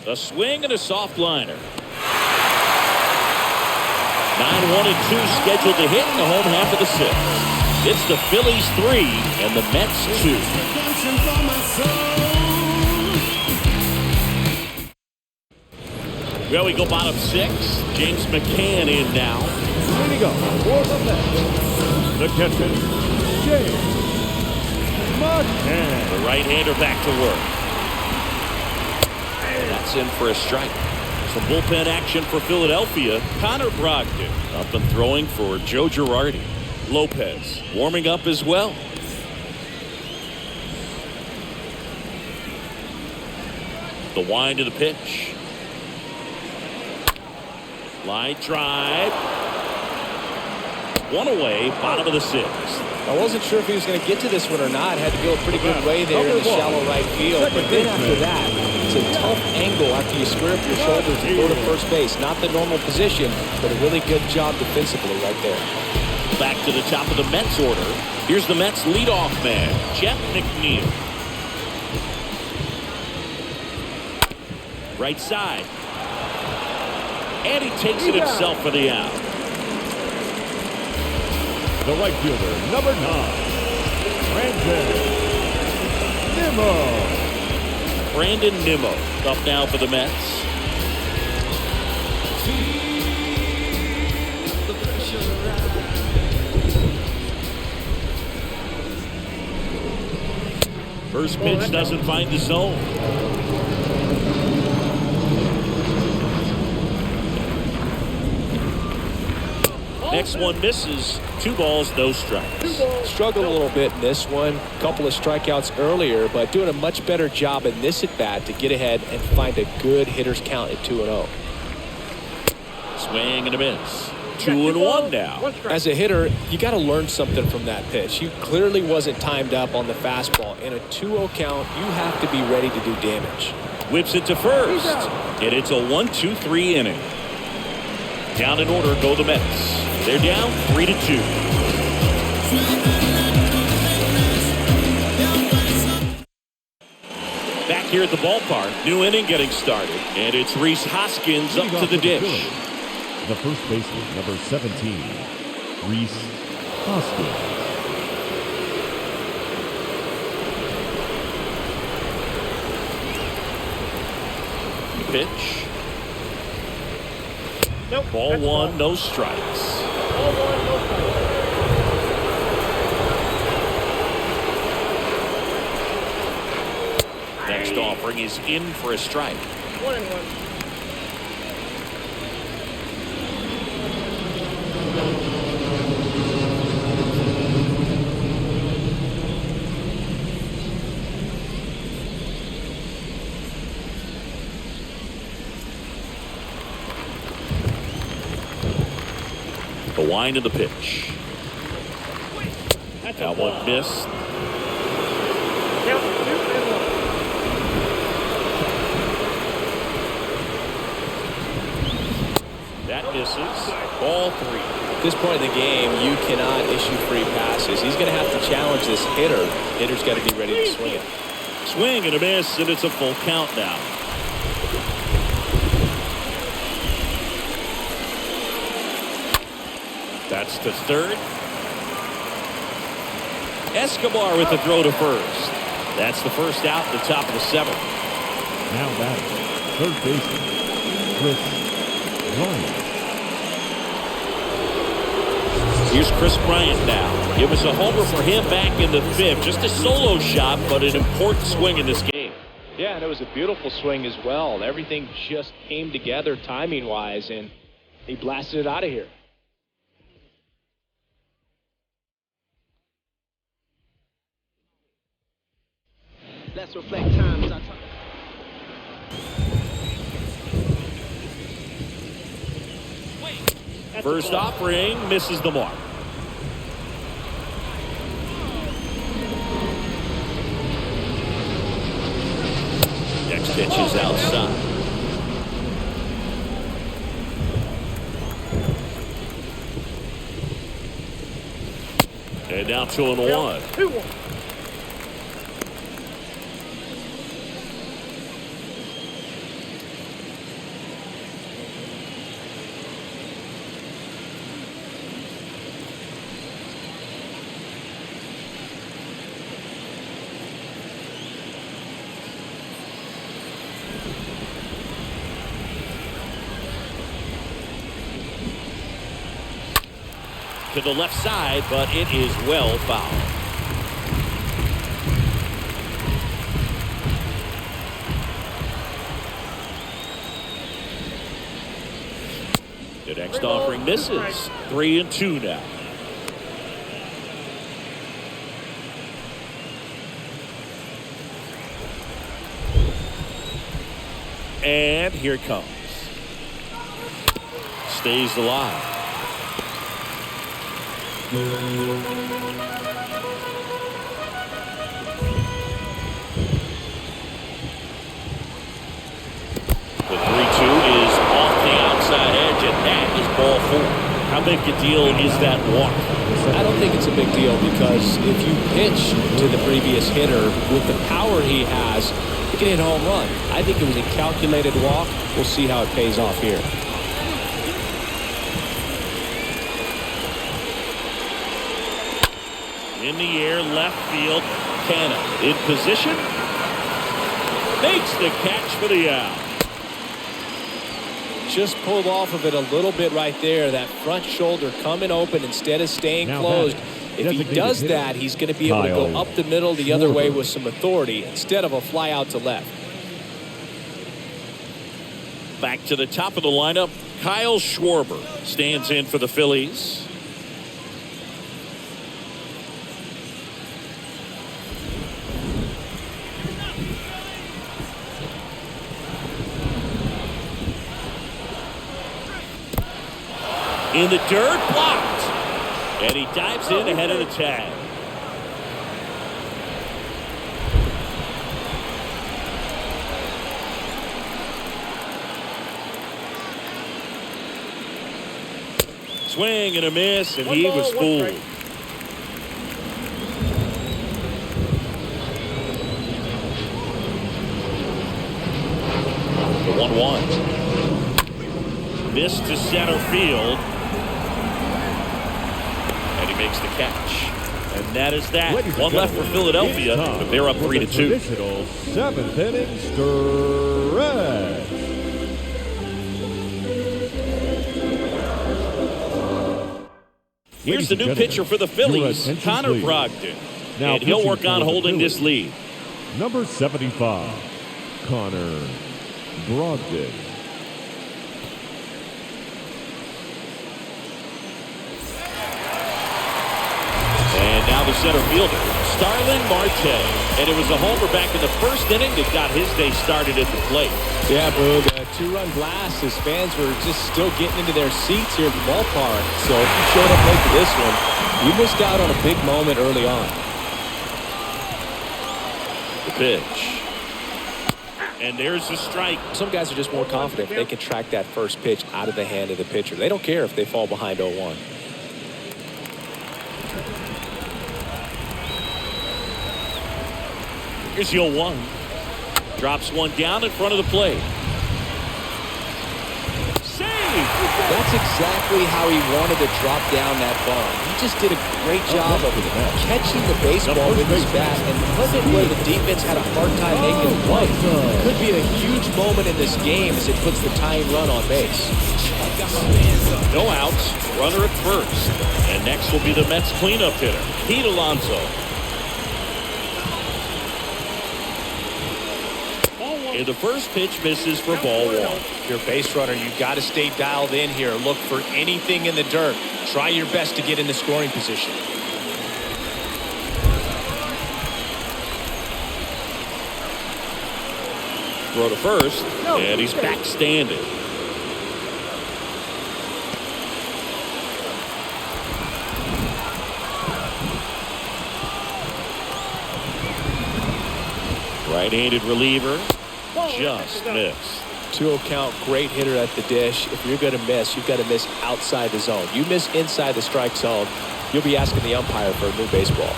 A swing and a soft liner. 9-1-2 scheduled to hit in the home half of the 6th. It's the Phillies 3 and the Mets 2. Well, we go bottom 6. James McCann in now. Leading up for the Mets, the catcher, James McCann. The right-hander back to work. That's in for a strike. Some bullpen action for Philadelphia. Connor Brogdon up and throwing for Joe Girardi. Lopez warming up as well. The wind of the pitch. Line drive. 1 away, bottom of the 6th. I wasn't sure if he was going to get to this one or not. Had to go a pretty good way there in the shallow right field. But then after that, it's a tough angle after you square up your shoulders and go to first base. Not the normal position, but a really good job defensively right there. Back to the top of the Mets order. Here's the Mets leadoff man, Jeff McNeil. Right side. And he takes it himself for the out. The right fielder, number 9, Brandon Nimmo up now for the Mets. First pitch doesn't find the zone. Next one misses. 2 balls, no strikes. Struggled a little bit in this one. A couple of strikeouts earlier, but doing a much better job in this at-bat to get ahead and find a good hitter's count at 2-0. Swing and a miss. 2-1 now. As a hitter, you got to learn something from that pitch. You clearly wasn't timed up on the fastball. In a 2-0 count, you have to be ready to do damage. Whips it to first. And it's a 1-2-3 inning. Down in order go the Mets. They're down 3-2. Back here at the ballpark, new inning getting started, and it's Rhys Hoskins up to the dish. The first baseman, number 17, Rhys Hoskins. The pitch. Nope. Ball 1, no strikes. Ball 1, no strikes. Next offering is in for a strike. 1-1. The wind of the pitch. That one missed. Count 2-1. That misses. Ball 3. At this point in the game, you cannot issue free passes. He's going to have to challenge this hitter. Hitter's got to be ready to swing it. Swing and a miss, and it's a full count now. That's to third. Escobar with the throw to first. That's the first out at the top of the 7th. Now batting, third baseman, Chris Bryant. Here's Chris Bryant now. It was a homer for him back in the 5th. Just a solo shot, but an important swing in this game. Yeah, and it was a beautiful swing as well. Everything just came together timing-wise, and he blasted it out of here. Let's reflect times. First offering misses the mark. Next pitch is outside. And now 2-1. 2-1. To the left side, but it is well fouled. The next offering misses. 3-2 now. And here it comes. Stays alive. The 3-2 is off the outside edge, and that is ball 4. How big a deal is that walk? I don't think it's a big deal because if you pitch to the previous hitter with the power he has, he can hit a home run. I think it was a calculated walk. We'll see how it pays off here. In the air, left field. Canna in position. Makes the catch for the out. Just pulled off of it a little bit right there. That front shoulder coming open instead of staying closed. If he does that, he's going to be able to go up the middle the other way with some authority instead of a fly out to left. Back to the top of the lineup. Kyle Schwarber stands in for the Phillies. In the dirt, blocked. And he dives in ahead of the tag. Swing and a miss, and he was fooled. The 1-1. Missed to center field. And he makes the catch. And that is that. One left for Philadelphia, but they're up 3-2. Traditional 7th inning stretch. Here's the new pitcher for the Phillies, Connor Brogdon. Now and he'll work on holding this lead. Number 75, Connor Brogdon. And now the center fielder, Starling Marte. And it was a homer back in the first inning that got his day started at the plate. Yeah, Boog, a 2-run blast. His fans were just still getting into their seats here at the ballpark. So if you showed up late for this one, you missed out on a big moment early on. The pitch. And there's the strike. Some guys are just more confident if they can track that first pitch out of the hand of the pitcher. They don't care if they fall behind 0-1. Here's 0-1. Drops one down in front of the plate. Save! That's exactly how he wanted to drop down that bomb. He just did a great job of catching the baseball with his bat and putting it where the defense had a hard time making a play. Could be a huge moment in this game as it puts the tying run on base. No outs, runner at first. And next will be the Mets cleanup hitter, Pete Alonso. And the first pitch misses for ball one. Your base runner, you got to stay dialed in here. Look for anything in the dirt. Try your best to get into scoring position. Throw to first, and he's back standing. Right-handed reliever. Just missed. 2-0 count, great hitter at the dish. If you're going to miss, you've got to miss outside the zone. You miss inside the strike zone, you'll be asking the umpire for a new baseball.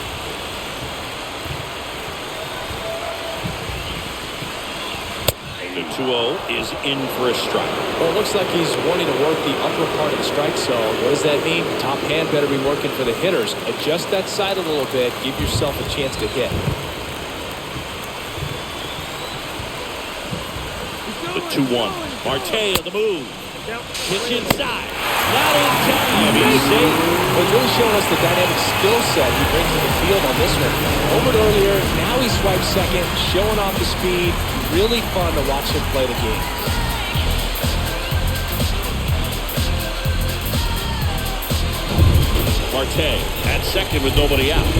The 2-0 is in for a strike. Well, it looks like he's wanting to work the upper part of the strike zone. What does that mean? Top hand better be working for the hitters. Adjust that side a little bit. Give yourself a chance to hit. The 2-1. Marte on the move. Pitch inside. Not in time. He's safe. Well, he's really showing us the dynamic skill set he brings to the field on this one. Over it earlier, now he swipes second, showing off the speed. Really fun to watch him play the game. Marte at second with nobody out.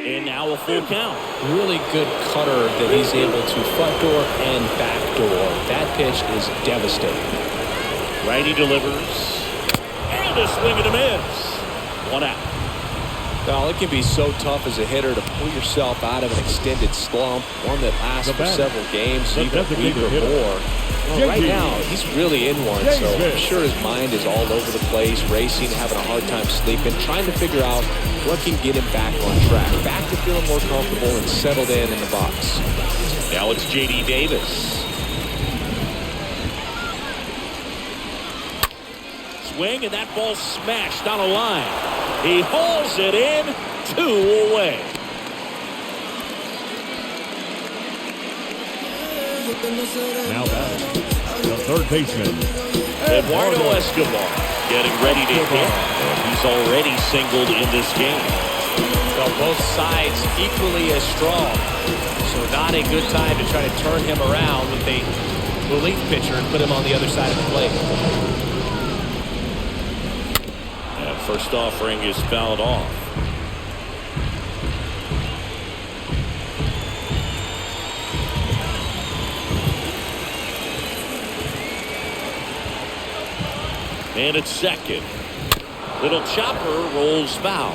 And now a full count. Really good cutter that he's able to front door and back door. That pitch is devastating. Righty delivers. And a swing and a miss. 1 out. Well, it can be so tough as a hitter to pull yourself out of an extended slump, one that lasts for several games, even a week or more. Well, right now, he's really in one, so I'm sure his mind is all over the place, racing, having a hard time sleeping, trying to figure out what can get him back on track, back to feeling more comfortable and settled in the box. Now it's J.D. Davis. Swing, and that ball smashed on a line. He hauls it in, 2 away. Now batting, the third baseman, Eduardo Escobar getting ready to hit. And he's already singled in this game. So both sides equally as strong. So not a good time to try to turn him around with a relief pitcher and put him on the other side of the plate. And first offering is fouled off. And it's second. Little chopper rolls foul.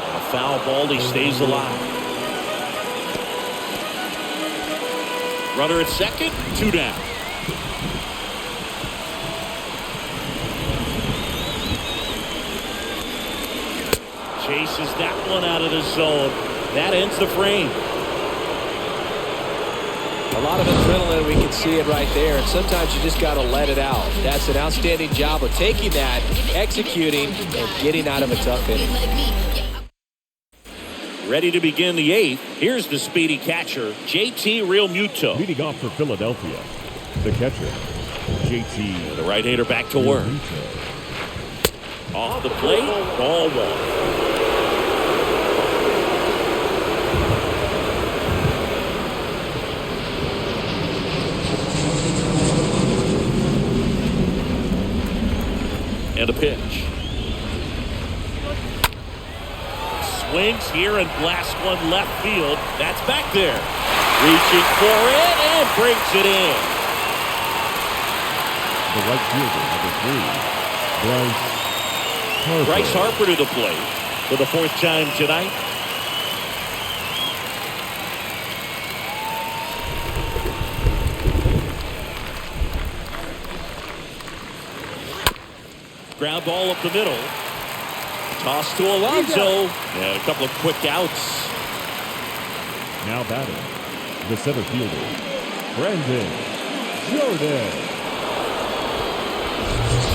On a foul ball, he stays alive. Runner at second, 2 down. Chases that one out of the zone. That ends the frame. A lot of adrenaline, we can see it right there, and sometimes you just got to let it out. That's an outstanding job of taking that, executing, and getting out of a tough inning. Ready to begin the 8th. Here's the speedy catcher, JT Realmuto. leading off for Philadelphia, the catcher, JT. The right-hander back to work. Off the plate, ball 1. And a pitch. Swings here and blasts one left field. That's back there. Reaching for it and brings it in. The right fielder, number 3, Bryce Harper to the plate for the 4th time tonight. Ground ball up the middle. Toss to Alonso. And a couple of quick outs. Now batting, the center fielder, Brandon Jordan.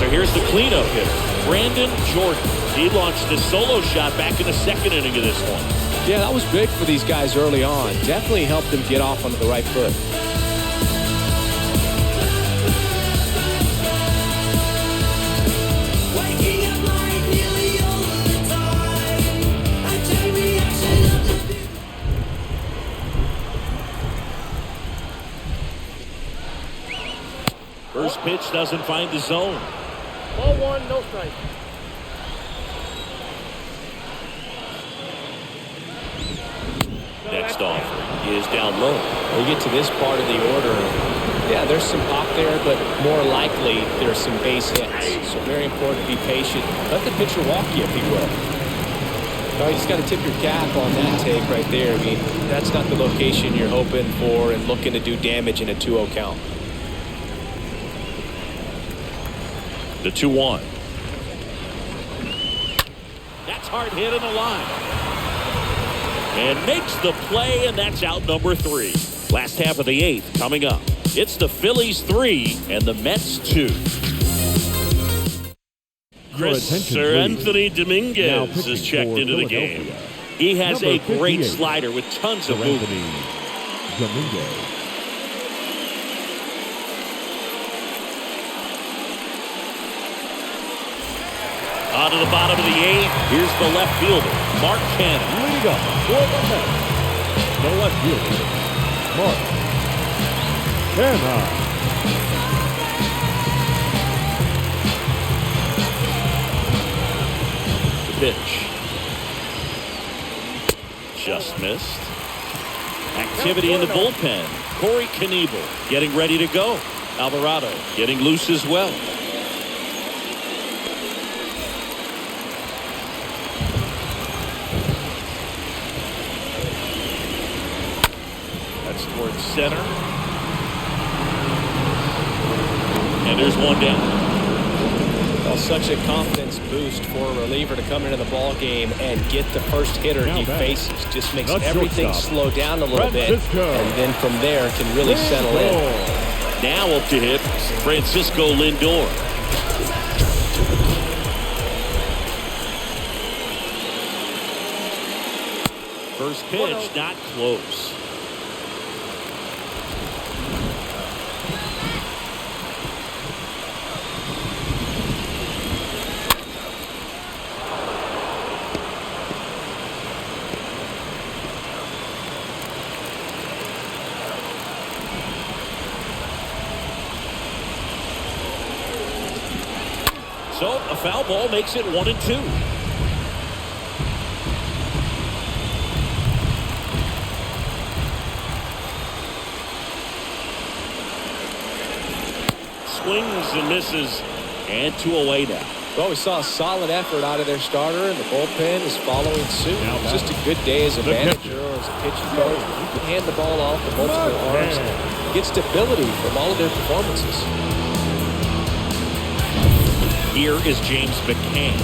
So here's the cleanup hitter, Brandon Jordan. He launched his solo shot back in the second inning of this one. Yeah, that was big for these guys early on. Definitely helped them get off onto the right foot. First pitch doesn't find the zone. Ball one, no strike. Next offer is down low. When you get to this part of the order, yeah, there's some pop there, but more likely there's some base hits. So very important to be patient. Let the pitcher walk you, if he will. Oh, you just got to tip your cap on that take right there. I mean, that's not the location you're hoping for and looking to do damage in a 2-0 count. The 2-1. That's hard hit in the line. And makes the play, and that's out number 3. Last half of the 8th coming up. It's the Phillies 3 and the Mets 2. Sir Anthony Dominguez is checked into the game. He has a great slider with tons of movement. Dominguez. On to the bottom of the 8th. Here's the left fielder, Mark Cannon. Leading up for the Mets, the left fielder, Mark Cannon. The pitch. Just missed. Activity in the bullpen. Corey Knievel getting ready to go. Alvarado getting loose as well. Towards center. And there's one down. Well, such a confidence boost for a reliever to come into the ball game and get the first hitter he faces. Just makes everything slow down a little bit, and then from there can really settle in. Now up to hit Francisco Lindor. First pitch not close. So a foul ball makes it 1-2. Swings and misses, and 2 away now. Well, we saw a solid effort out of their starter, and the bullpen is following suit. It's just a good day as a manager or as a pitching coach. You can hand the ball off to multiple arms and get stability from all of their performances. Here is James McCann.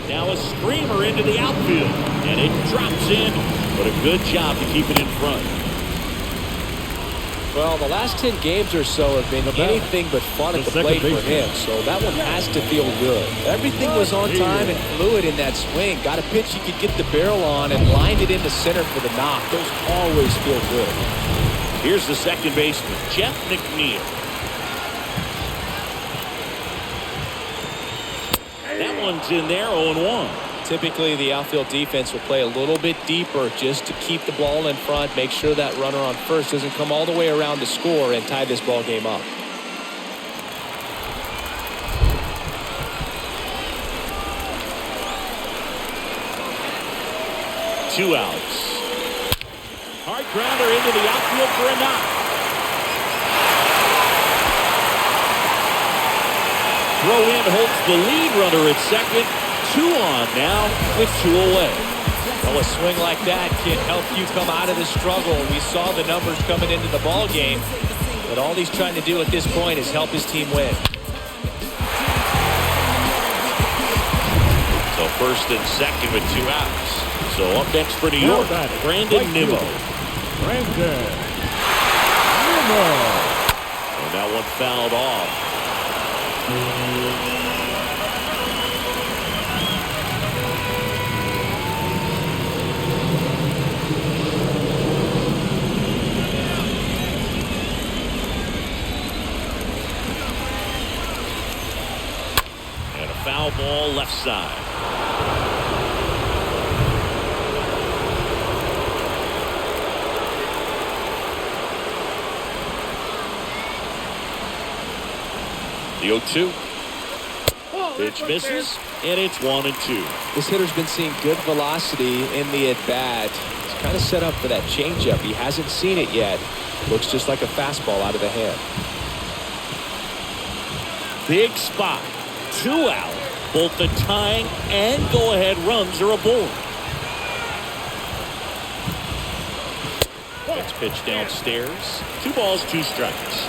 Now a screamer into the outfield, and it drops in, but a good job to keep it in front. Well, the last 10 games or so have been anything but fun at the plate for him, so that one has to feel good. Everything was on time and fluid in that swing. Got a pitch he could get the barrel on and lined it into center for the knock. Those always feel good. Here's the second baseman, Jeff McNeil. That one's in there, 0-1. Typically, the outfield defense will play a little bit deeper just to keep the ball in front, make sure that runner on first doesn't come all the way around to score and tie this ball game up. Two outs. Hard grounder into the outfield for a knock. Throw in holds the lead runner at second. 2 on now with 2 away. Well, a swing like that can help you come out of the struggle. We saw the numbers coming into the ball game. But all he's trying to do at this point is help his team win. So first and second with 2 outs. So up next for New York, Brandon Nimmo. Brandon Nimmo. And that one fouled off. And a foul ball left side. The 0-2. Pitch misses, and it's 1-2. This hitter's been seeing good velocity in the at-bat. He's kind of set up for that changeup. He hasn't seen it yet. Looks just like a fastball out of the hand. Big spot. 2 out. Both the tying and go-ahead runs are aboard. Next pitch downstairs. 2 balls, 2 strikes.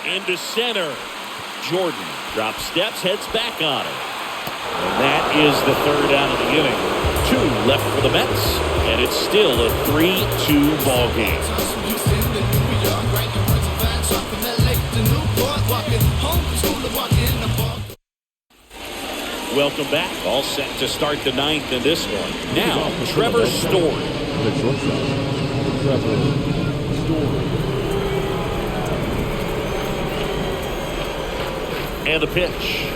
Into center. Jordan drops steps, heads back on it. And that is the 3rd out of the inning. 2 left for the Mets, and it's still a 3-2 ball game. Welcome back. All set to start the 9th in this one. Now, Trevor Story. The shortstop, Trevor Story. And the pitch.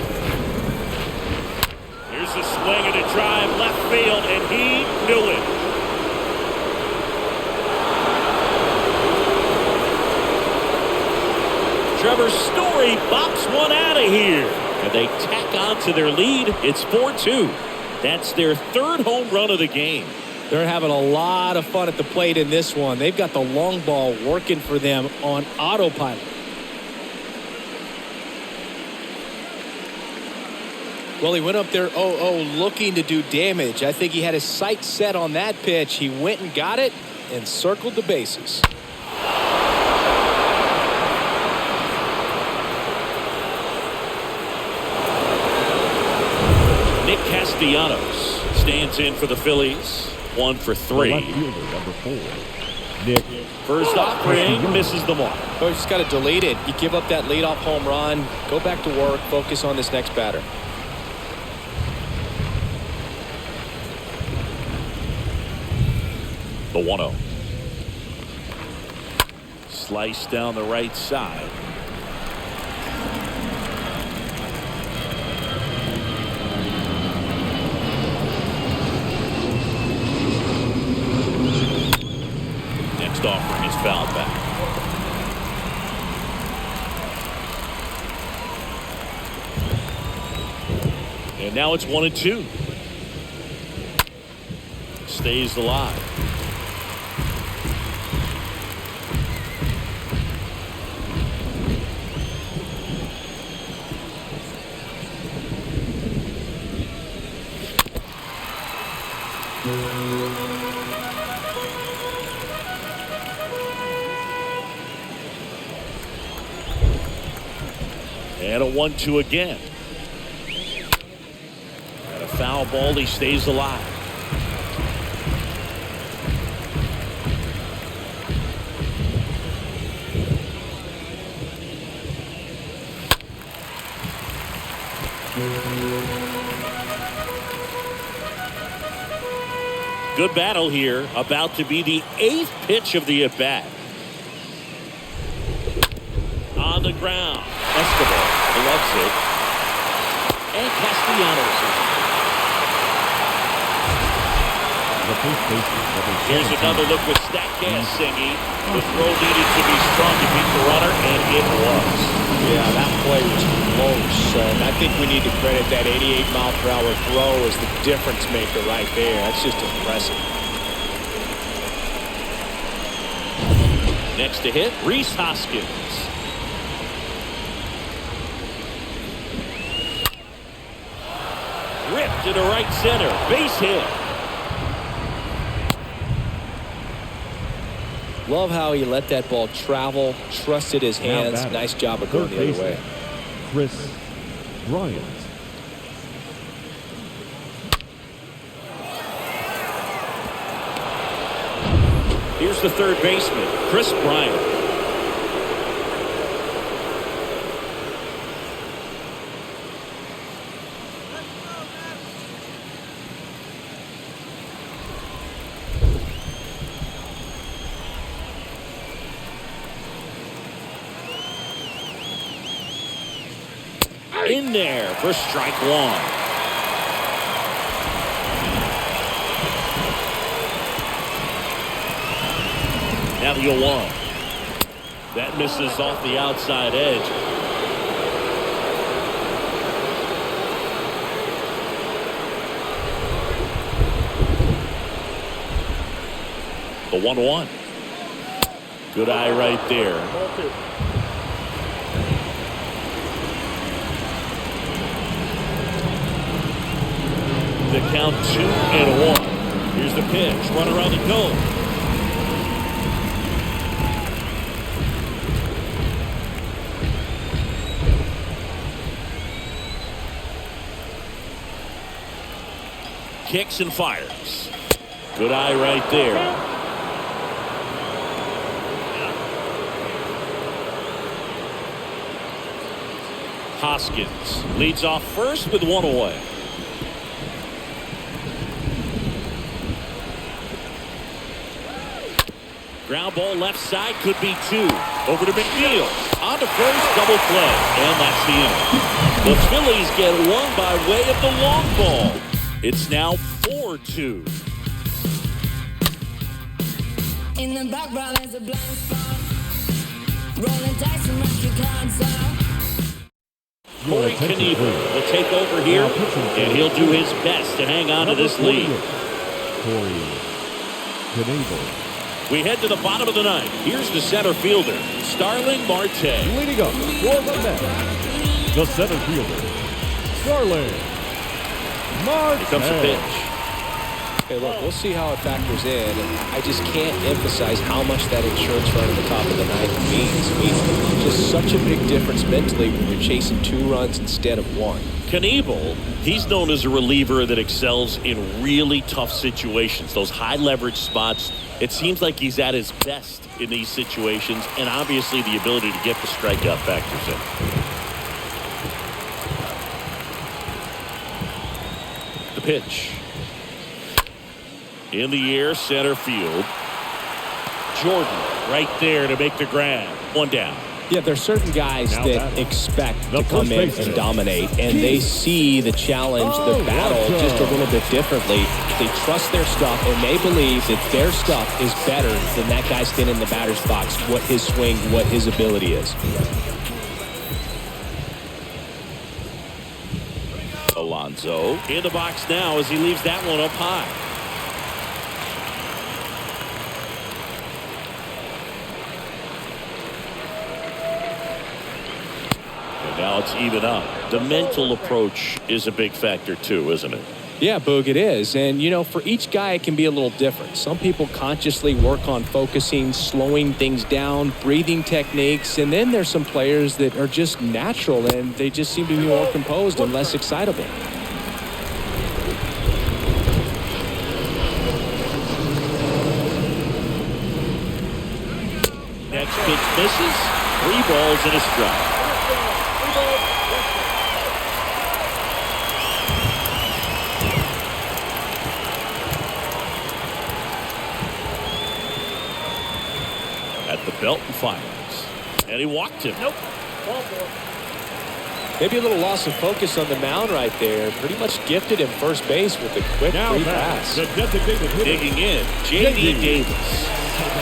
Here's the swing and a drive left field, and he knew it. Trevor Story bops one out of here. And they tack on to their lead. It's 4-2. That's their 3rd home run of the game. They're having a lot of fun at the plate in this one. They've got the long ball working for them on autopilot. Well, he went up there 0-0 looking to do damage. I think he had his sights set on that pitch. He went and got it and circled the bases. Nick Castellanos stands in for the Phillies. 1 for 3. Left fielder, number 4. Nick. First offering misses the mark. Oh, you just got to delete it. You give up that leadoff home run. Go back to work. Focus on this next batter. The 1-0. Slice down the right side. Next offering is fouled back. And now it's 1-2. Stays alive. And a 1-2 again. And a foul ball. He stays alive. Good battle here. About to be the 8th pitch of the at-bat. On the ground. Escobar loves it. And Castellanos. Here's another look with Statcast singing. The throw needed to be strong to beat the runner, and it was. Yeah, that play was close. And I think we need to credit that 88-mile-per-hour throw as the difference maker right there. That's just impressive. Next to hit, Rhys Hoskins. Ripped into right center. Base hit. Love how he let that ball travel, trusted his hands. Nice job of going the other way. Chris Bryant. Here's the third baseman, Chris Bryant. In there for strike one. Now the 0-1. That misses off the outside edge. The 1-1. Good eye right there. The count 2-1. Here's the pitch. Run around and go. Kicks and fires. Good eye right there. Hoskins leads off first with one away. Ground ball left side, could be two. Over to McNeil. On to first, double play. And that's the inning. The Phillies get one by way of the long ball. It's now 4-2. In the background is a blind spot. Rolling dice and mark your cards out. Corey Knebel will take over here, and he'll do his best to hang on to this lead. Corey Knebel. We head to the bottom of the ninth. Here's the center fielder, Starling Marte. Leading up for the Mets, the center fielder, Starling Marte. Here comes the pitch. Hey, look, we'll see how it factors in. I just can't emphasize how much that insurance run at the top of the ninth means. It means just such a big difference mentally when you're chasing 2 runs instead of 1. Knebel, he's known as a reliever that excels in really tough situations, those high leverage spots. It seems like he's at his best in these situations, and obviously the ability to get the strikeout factors in. The pitch. In the air, center field. Jordan right there to make the grab. One down. Yeah, there's certain guys that expect to come in and dominate, and they see the challenge, the battle just a little bit differently. They trust their stuff, and they believe that their stuff is better than that guy standing in the batter's box, what his swing, what his ability is. Alonso in the box now as he leaves that one up high. Now it's even up. The mental approach is a big factor too, isn't it? Yeah, Boog, it is. And, you know, for each guy, it can be a little different. Some people consciously work on focusing, slowing things down, breathing techniques. And then there's some players that are just natural and they just seem to be more composed and less excitable. Next pitch misses. 3 balls and a strike. At the belt and fires. And he walked him. Nope. Ball four. Maybe a little loss of focus on the mound right there. Pretty much gifted him first base with a quick free pass. The designated hitter. Digging in, J.D. Davis.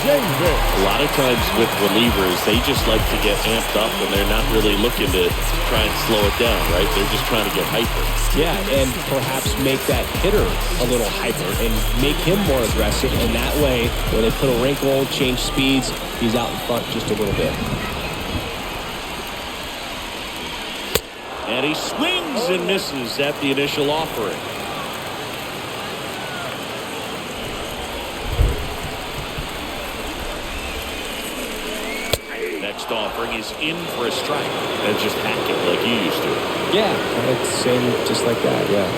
A lot of times with relievers, they just like to get amped up and they're not really looking to try and slow it down, right? They're just trying to get hyper. Yeah, and perhaps make that hitter a little hyper and make him more aggressive. And that way, when they put a wrinkle, change speeds, he's out in front just a little bit. And he swings and misses at the initial offering. Next offering is in for a strike. And just hack it like you used to. Yeah, kind of same, just like that, yeah.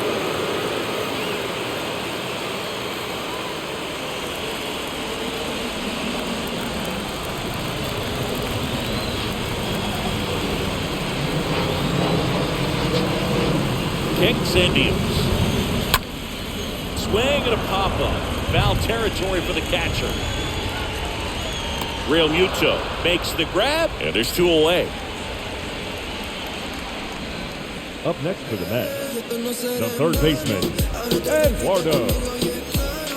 Kicks and deals. Swing and a pop-up. Foul territory for the catcher. Real Muto makes the grab, and there's 2 away. Up next for the Mets, the third baseman, Eduardo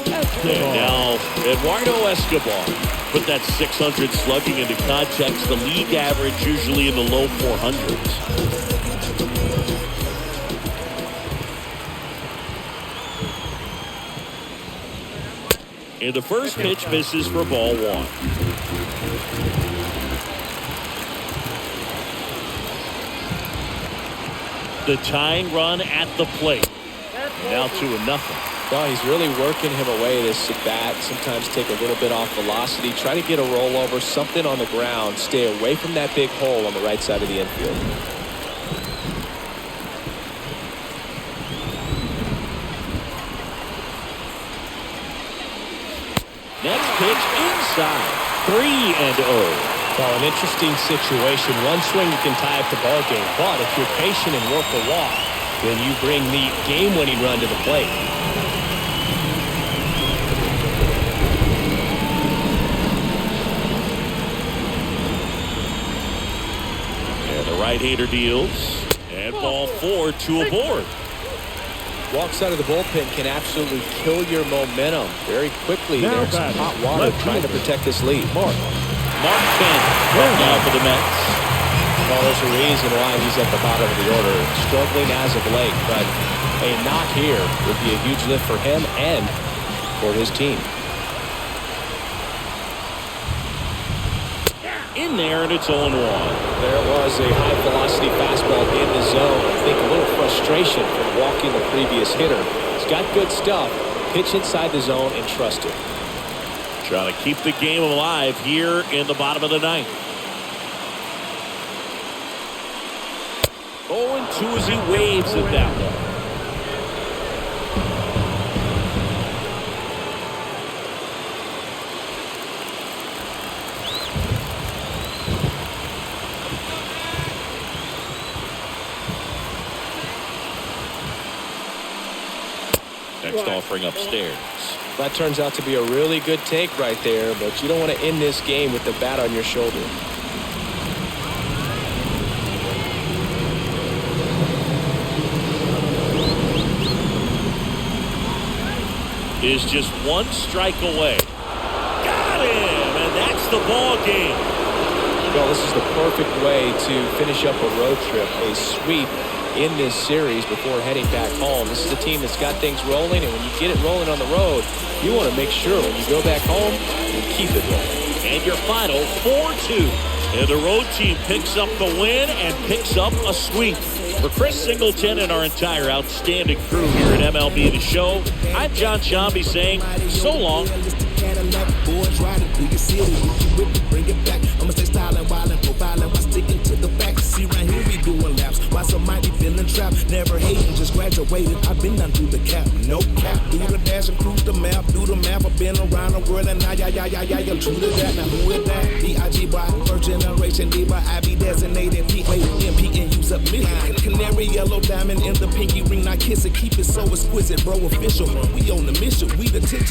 Escobar. And now Eduardo Escobar. Put that 600 slugging into context. The league average usually in the low 400s. And the first pitch misses for ball 1. The tying run at the plate. Now 2-0. Well, he's really working him away this at bat. Sometimes take a little bit off velocity. Try to get a rollover, something on the ground. Stay away from that big hole on the right side of the infield. Next pitch inside. 3-0. Well, an interesting situation. One swing you can tie up the ball game, but if you're patient and work a walk, then you bring the game-winning run to the plate. And the right-hander deals. And ball 4, 2 aboard. Walks out of the bullpen can absolutely kill your momentum very quickly. Now There's some hot water trying to protect this lead. Mark Cannon now for the Mets. Well, there's a reason why he's at the bottom of the order. Struggling as of late, but a knock here would be a huge lift for him and for his team. In there, and it's 0-1. There was a high-velocity fastball in the zone. I think a little frustration from walking the previous hitter. He's got good stuff. Pitch inside the zone and trust it. Trying to keep the game alive here in the bottom of the 9th. 0-2 as he waves at that one. Next offering upstairs. That turns out to be a really good take right there, but you don't want to end this game with the bat on your shoulder. Is just 1 strike away. Got him, and that's the ball game. Well, this is the perfect way to finish up a road trip, a sweep in this series before heading back home. This is a team that's got things rolling, and when you get it rolling on the road, you want to make sure when you go back home, you keep it rolling. And your final 4-2. And the road team picks up the win and picks up a sweep. For Chris Singleton and our entire outstanding crew here at MLB The Show, I'm John Shambi saying so long. Somebody feeling trapped, never hating, just graduated. I've been done through the cap, no cap. Do the dash and cruise the map, do the map. I've been around the world and I'm true to that. Now who is that? D-I-G-Y, first generation diva. I be designated P-A-M-P and use up million. Canary yellow diamond in the pinky ring. I kiss it, keep it so exquisite, bro. Official, we on the mission. We the titch